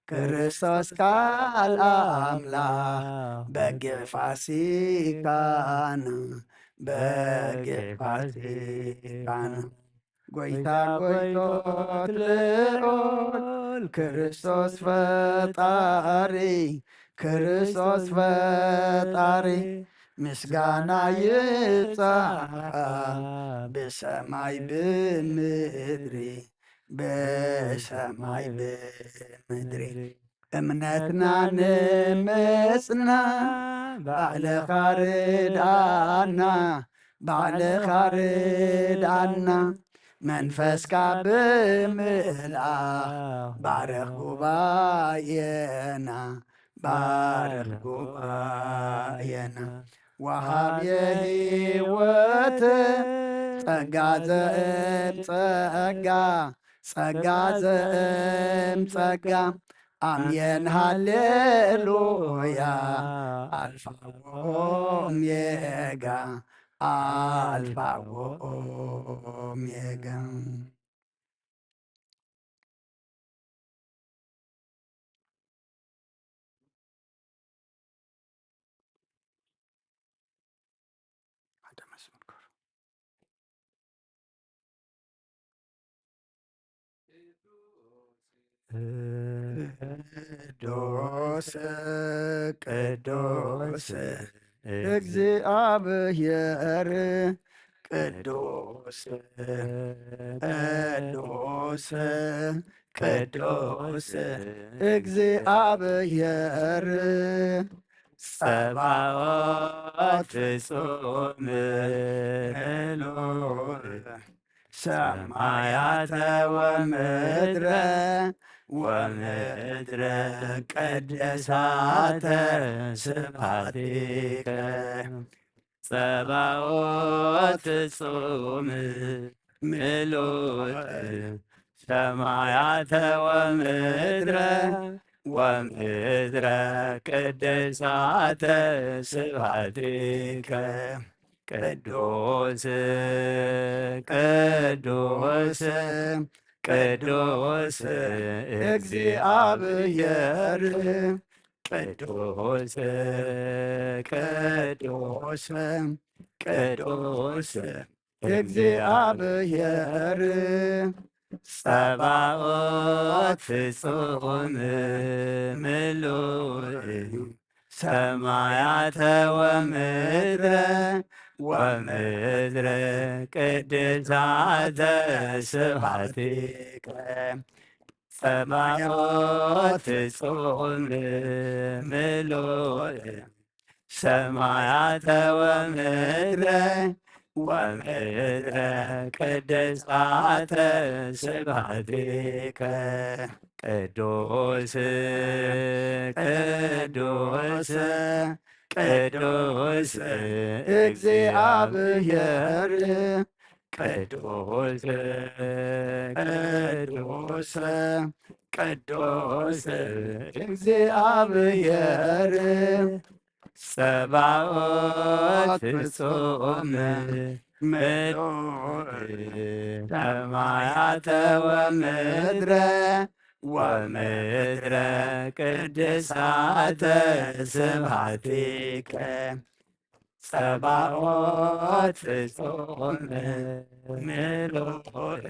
ክርስቶስ ቃል ኣምላኽ በጊዕ ፋሲካና በጊዕ ፋሲካና ጐይታ ጐይቶት ልዑል ክርስቶስ ፈጣሪ ክርስቶስ ፈጣሪ ምስጋና ይብፅሓ ብሰማይ ብምድሪ ብሰማይ ብምድሪ እምነትና ንምጽና ባዕልኻ ርድኣና ባዕልኻ ርድኣና መንፈስካ ብምልኣኽ ባርኽ ጉባኤና ባርኽ ጉባኤና ወሃብየ ሕይወት ጸጋ ዘእም ጸጋ ጸጋ ዘእም ጸጋ አሜን ሃሌሉያ አልፋ ኦሜጋ አልፋ ኦሜጋ ቅዱስ ቅዱስ እግዚአብሔር ቅዱስ ቅዱስ ቅዱስ እግዚአብሔር ጸባኦት ፍጹም ምሉእ ሰማያተ ወምድረ ወምድረ ቀደሳተ ስብሐቲከ ጸባኦት ፍጹም ምሉእ ሰማያተ ወምድረ ወምድረ ቀደሳተ ስብሐቲከ ቅዱስ ቅዱስ ቅዱስ እግዚአብሔር ቅዱስ ቅዱስ ቅዱስ እግዚአብሔር ጸባኦት ፍጹም ምሉእ ሰማያተ ወምድረ ወምድረ ቅድሳተ ስብሐቲከ ሰማያት ፍጹም ምሉእ ሰማያተ ወምድረ ወምድረ ቅድሳተ ስብሐቲከ ቅዱስ ቅዱስ ቅዱስ እግዚአብሔር ቅዱስ ቅዱስ ቅዱስ እግዚአብሔር ሰባኦት ፍጹም ምሉእ ሰማያተ ወምድረ ወምድረ ቅድሳተ ስብሐቲከ ሰባኦት ፍጹም ምሉእ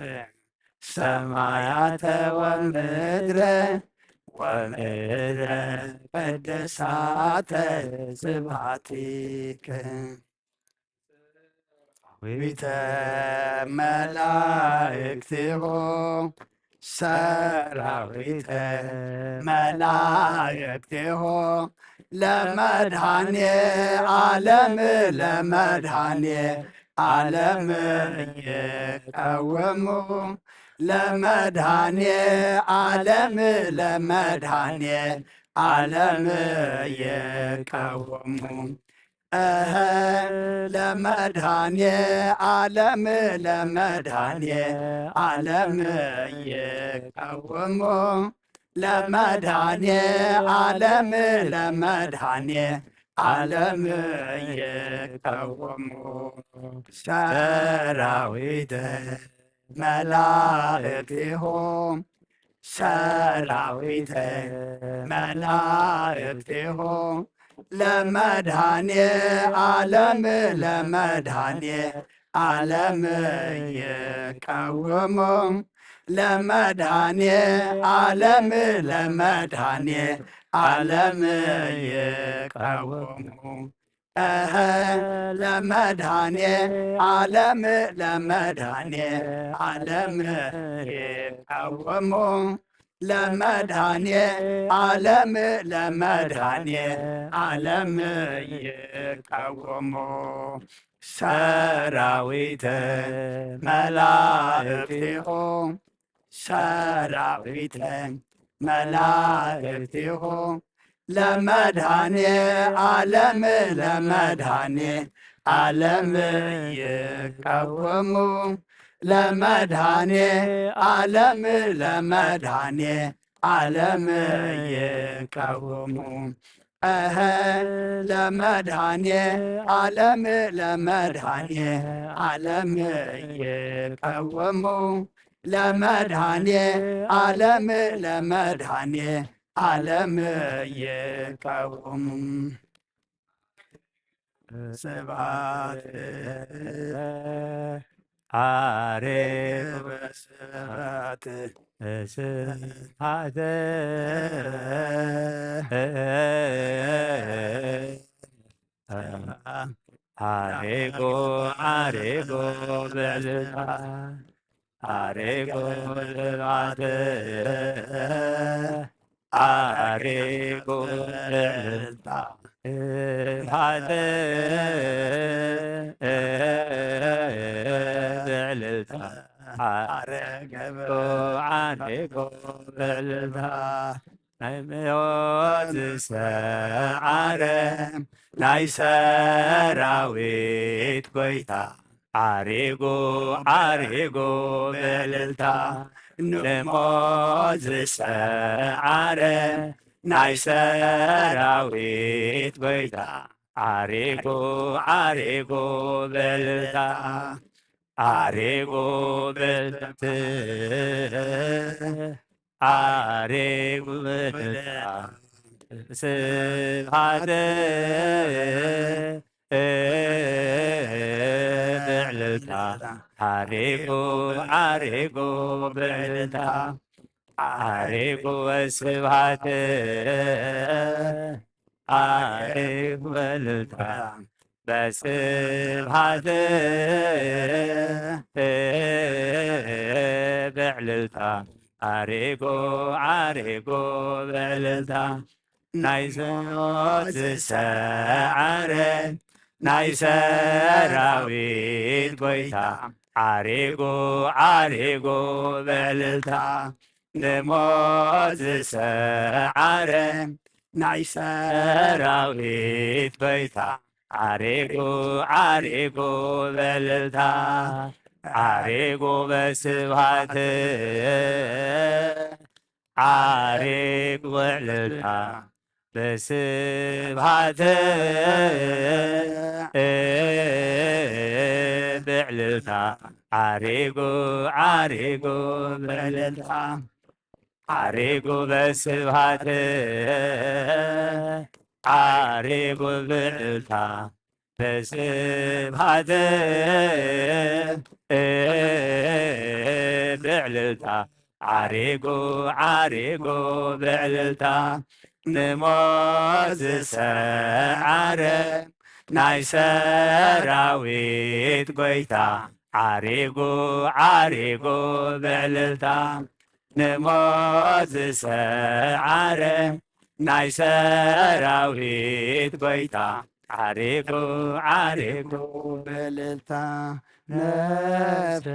ሰማያተ ወምድረ ወምድረ ቅድሳተ ስብሐቲከ ዊተ መላእክቲሁ ሰራዊተ መላእክቲሁ ለመድኃኔ ዓለም ለመድኃኔ ዓለም ይቀወሙ ለመድኃኔ ዓለም ለመድኃኔ ዓለም ይቀወሙ ለመድኃኔ ዓለም ለመድኃኔ ዓለም ይቀወሙ ለመድኃኔ ዓለም ለመድኃኔ ዓለም ይቀወሙ ሰራዊተ መላእክቲሁ ሰራዊተ መላእክቲሁ ለመድኃኔ ዓለም ለመድኃኔ ዓለም ይቀወሙ ለመድኃኔ ዓለም ለመድኃኔ ዓለም ይቀወሙ ለመድኃኔ ዓለም ለመድኃኔ ዓለም ይቀወሙ ለመድኃኔ ዓለም ለመድኃኔ ዓለም ይቀወሙ ሰራዊተ መላእክቲሁ ሰራዊተ መላእክቲሁ ለመድኃኔ ዓለም ለመድኃኔ ዓለም ይቀወሙ ለመድኃኔ ዓለም ለመድኃኔ ዓለም ይቀወሙ ለመድኃኔ ዓለም ለመድኃኔ ዓለም ይቀወሙ ለመድኃኔ ዓለም ለመድኃኔ ዓለም ይቀወሙ ስብሐት አሬብ ስብሐት ስብሐት አሬጎ አሬጎ በልታ አሬጎ ስብሐት አሬጎ በልታ ስብሐት በልታ አረገቦ አሬጎ በልታ ናይምዮት ሰዓረ ናይ ሰራዊት ጎይታ አሬጎ አሬጎ በልልታ ንሞት ዝሰዓረ ናይ ሰራዊት ጎይታ አሬጎ አሬጎ በልልታ አሬጎ በልልታ አሬጎ በልልታ ስብሐት በልልታ አሬጎ አሬጎ በልልታ አሬጎ ስብሐት አሬጎ በልልታ بسبحات بعللتا عريقو عريقو بعللتا نايزوت سعره نايسراويت قويتا عريقو عريقو بعللتا نموت سعره نايسراويت قويتا عريقو عريقو بعللتا عريقو بسبحات عريق بعللتا بسبحات بعللتا عريقو عريقو بعللتا عريقو بسبحات عريقو بعللتا بسبحات بعللتا عريقو عريقو بعللتا نموز سعره ناي سراويت قويتا عريقو عريقو بعللتا نموز سعره ناي سراويت قويتا عريقو عريقو بعللتا نفس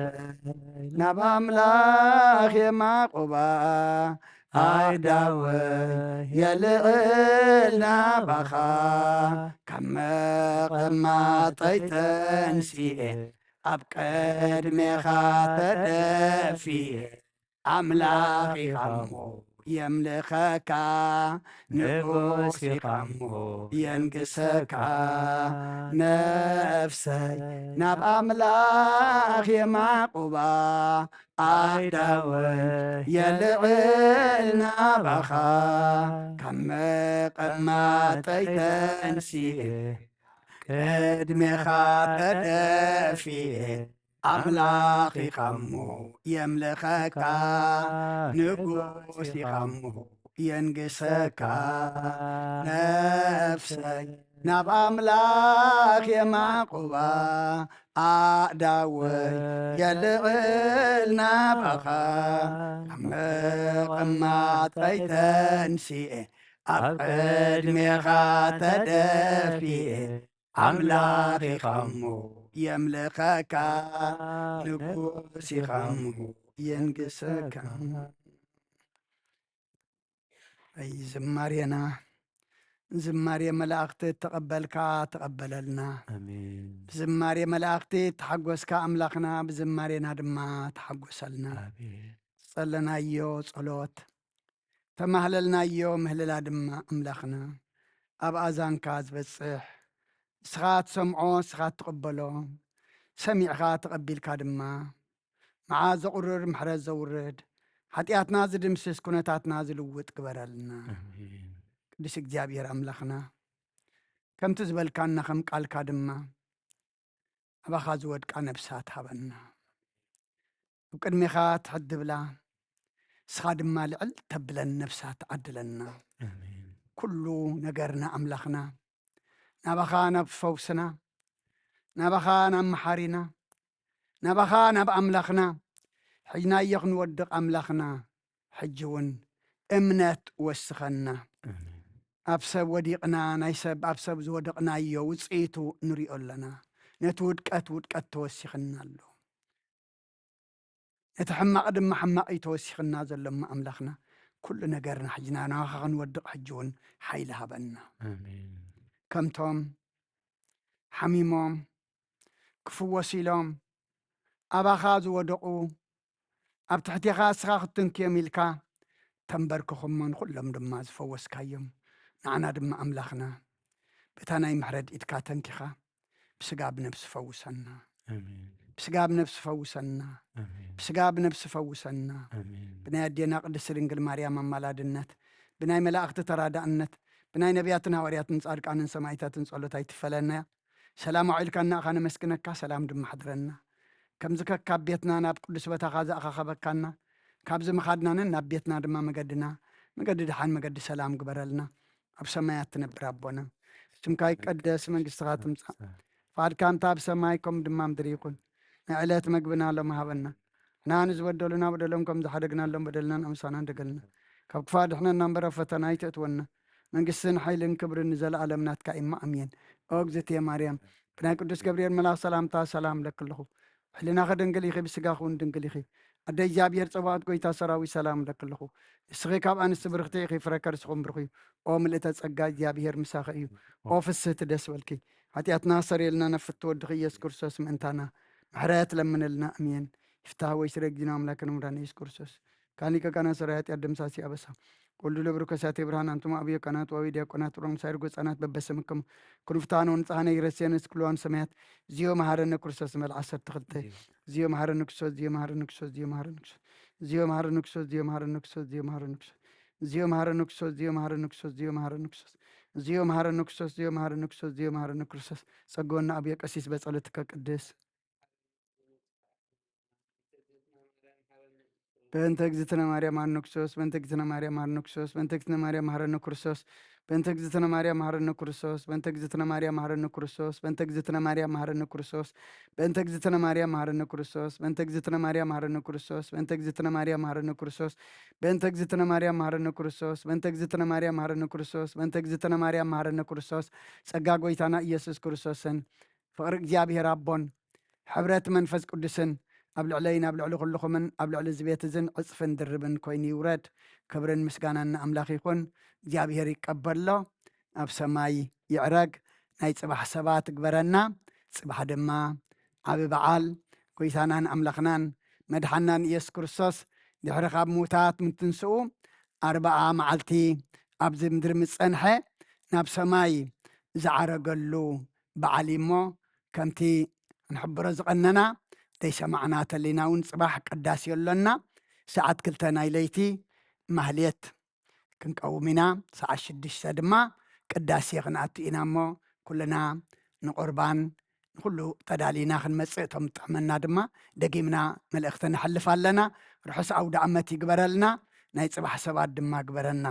ناب أملاخ يماقبا هايداوي يلغلنا بخا كما قما طيتنسيه أبقد ميخا تدفيه أملاخي خمو يملخك نفوسي خمو ينقسك نفسي ناب أملاخ يماقبا أيداوي يلعلنا بخا كما قما تيتنسيه كدمي خاطر فيه أملاخي خمو يملخك نقوسي خمو ينقسك نفسي ناب أملاخ يماقبا أداوي يلعلنا بخا قما تيتنسيه أبقد ميخا تدفيه أملاخي خمو يملخك نقوسي خمو ينقسك أي زمارينا زماري ملاقتي تقبلك تقبللنا امين زماري ملاقتي تحقسك أملاخنا بزمارينا دما تحقسلنا امين صلنا يو صلوت تمهللنا يو مهللا دما أملاخنا أب أذانك بتصح سخات سمعو سخات تقبلو سميعها تقبلك دما مع زقرر محرز زورد حتياتنا زدمسس كنتاتنا زلوت كبرلنا امين قدس እግዚአብሔር أملاخنا كم تزبل كان خم قال كادما أبخا زود كان نفسات هبنا وقدمي خات حد بلا سخادما لعل تبلا نفسات عدلنا امين كله نجرنا أملاخنا نبخانا بفوسنا نبخانا محارنا نبخانا بأملاخنا حجنا يخن ودق أملاخنا حجون امنت وسخنا أبسب وديقنا نايسب أبسب زودقنا يوصيتو نريو لنا نتودكت توسخنا له نتحمق دم حمق يتوسخنا زلما أملاخنا كل نجرنا حجنا ناخن ودق حجون حيلها بنا امين كم توم حميموم كفو وسيلوم أبا خازو ودقو أبتحتي خاص خاختن كيميلكا تنبركخم من كلهم دما زفوس كايم نعنا دما أملاخنا بتانا يمحرد إتكا تنكخا بسقاب نفس فوسنا امين بسقاب نفس فوسنا امين بسقاب نفس فوسنا امين بناي دينا قدس رنجل مريم مالادنت بناي ملاأخت ترادأنت بناي نبياتنا ورياتن صادقانن سمايتاتن صلوتاي تفلنا سلام عليكنا خانا مسكنك سلام دم حضرنا كم زكا كابيتنا ناب قدس بتاخذ أخبكنا كابز مخادنا ناب بيتنا دم مقدنا مقد دحان مقد سلام قبرلنا أبسمايات نبرابنا ስምካ ይቀደስ መንግሥትኻ ትምጻእ ፍቃድካ እንታ ብሰማይ ከም ድማ ምድሪ ይኹን ንዕለት መግብና ሎም ሃበና ንሕና ንዝበደሉና በደሎም ከም ዝሓደግናሎም በደልናን ኣምሳና እንደገልና ካብ ክፋ ድሕነና እምበር ኣብ ፈተና ኣይተእትወና መንግሥትን ሓይልን ክብርን ንዘለኣለም ናትካ ኢማ ኣምየን ኦ እግዝእትየ ማርያም ብናይ ቅዱስ ገብርኤል መልኣኽ ሰላምታ ሰላም ለክለኹ ሕሊናኸ ድንግል ኢኺ ብስጋኹ እውን ድንግል ኢኺ ኣደ እግዚኣብሔር ፀባኦት ጎይታ ሰራዊት ሰላም ለክለኹ ንስኺ ካብ ኣንስቲ ብርክቲ ኢኺ ፍረ ከርስኹም ብርኺ እዩ ኦ ምልእተ ፀጋ እግዚኣብሔር ምሳኺ እዩ ኦ ፍስህቲ ደስ በልኪ ሓጢኣትና ሰሪየልና ነፍቲ ወድኺ ኢየሱስ ክርስቶስ ምእንታና ምሕረት ለምንልና እምየን ይፍታህ ወይ ስረግዲና ኣምላክን ምራን ኢየሱስ ክርስቶስ ካሊቀ ቀና ሰራያት ያደምሳሲ አበሳ ወልዱ ለብሩከሳቴ ብርሃን አንቱማ አብየ ቀናት ዋዊ ዲያቆናት ሮም ሳይርጎ ህጻናት በበሰምክም ኩንፍታኖ ንጻህነ ይረሴንስ ክልዋን ሰማያት ዚዮ መሐረነ ክርስቶስ መልዓሰር ተኽልተ ዚዮ መሐረነ ክርስቶስ ዚዮ መሐረነ ክርስቶስ ዚዮ መሐረነ ክርስቶስ ዚዮ መሐረነ ክርስቶስ ዚዮ መሐረነ ክርስቶስ ዚዮ መሐረነ ክርስቶስ ዚዮ መሐረነ ክርስቶስ ዚዮ መሐረነ ክርስቶስ ዚዮ መሐረነ ክርስቶስ ዚዮ መሐረነ ክርስቶስ ዚዮ መሐረነ ክርስቶስ ዚዮ መሐረነ ክርስቶስ ጸጎና አብየ ቀሲስ በጸሎትከ ቅድስ በእንተ እግዝእትነ ማርያም ሐረነ ክርስቶስ በእንተ እግዝእትነ ማርያም ሐረነ ክርስቶስ በእንተ እግዝእትነ ማርያም ሐረነ ክርስቶስ በእንተ እግዝእትነ ማርያም ሐረነ ክርስቶስ በእንተ እግዝእትነ ማርያም ሐረነ ክርስቶስ በእንተ እግዝእትነ ማርያም ሐረነ ክርስቶስ በእንተ እግዝእትነ ማርያም ሐረነ ክርስቶስ በእንተ እግዝእትነ ማርያም ሐረነ ክርስቶስ በእንተ እግዝእትነ ማርያም ሐረነ ክርስቶስ በእንተ እግዝእትነ ማርያም ሐረነ ክርስቶስ በእንተ እግዝእትነ ማርያም ሐረነ ክርስቶስ በእንተ እግዝእትነ ማርያም ሐረነ ክርስቶስ ጸጋ ጎይታና ኢየሱስ ክርስቶስን ፍቅሪ እግዚአብሔር አቦን ሕብረት መንፈስ ቅዱስን ኣብ ልዕለይን ኣብ ልዕሊ ኩልኹምን ኣብ ልዕሊ ዝቤት እዝን ዕፅፍን ድርብን ኮይኑ ይውረድ ክብርን ምስጋናን ኣምላኽ ይኹን እግዚኣብሔር ይቀበሎ ኣብ ሰማይ ይዕረግ ናይ ጽባሕ ሰባት ግበረና ጽባሕ ድማ ዓብ በዓል ጎይታናን ኣምላኽናን መድሓናን ኢየሱስ ክርስቶስ ድሕሪ ካብ ሙታት ምትንስኡ 40 መዓልቲ ኣብዚ ምድሪ ምጸንሐ ናብ ሰማይ ዝዓረገሉ በዓል እሞ ከምቲ ንሕብሮ ዝቐነና ደይሰማዕና ተሊና እውን ጽባሕ ቅዳሴ ኣሎና ሰዓት 2 ናይ ለይቲ ማህሌት ክንቀውም ኢና ሰዓት 6 ድማ ቅዳሴ ክንኣቱ ኢና እሞ ኩልና ንቁርባን ንኩሉ ተዳሊና ክንመጽእ እቶም ጥዕመና ድማ ደጊምና መልእኽቲ ንሕልፍ ኣለና ርሑስ ኣውደ ዓመት ይግበረልና ናይ ጽባሕ ሰባት ድማ ግበረና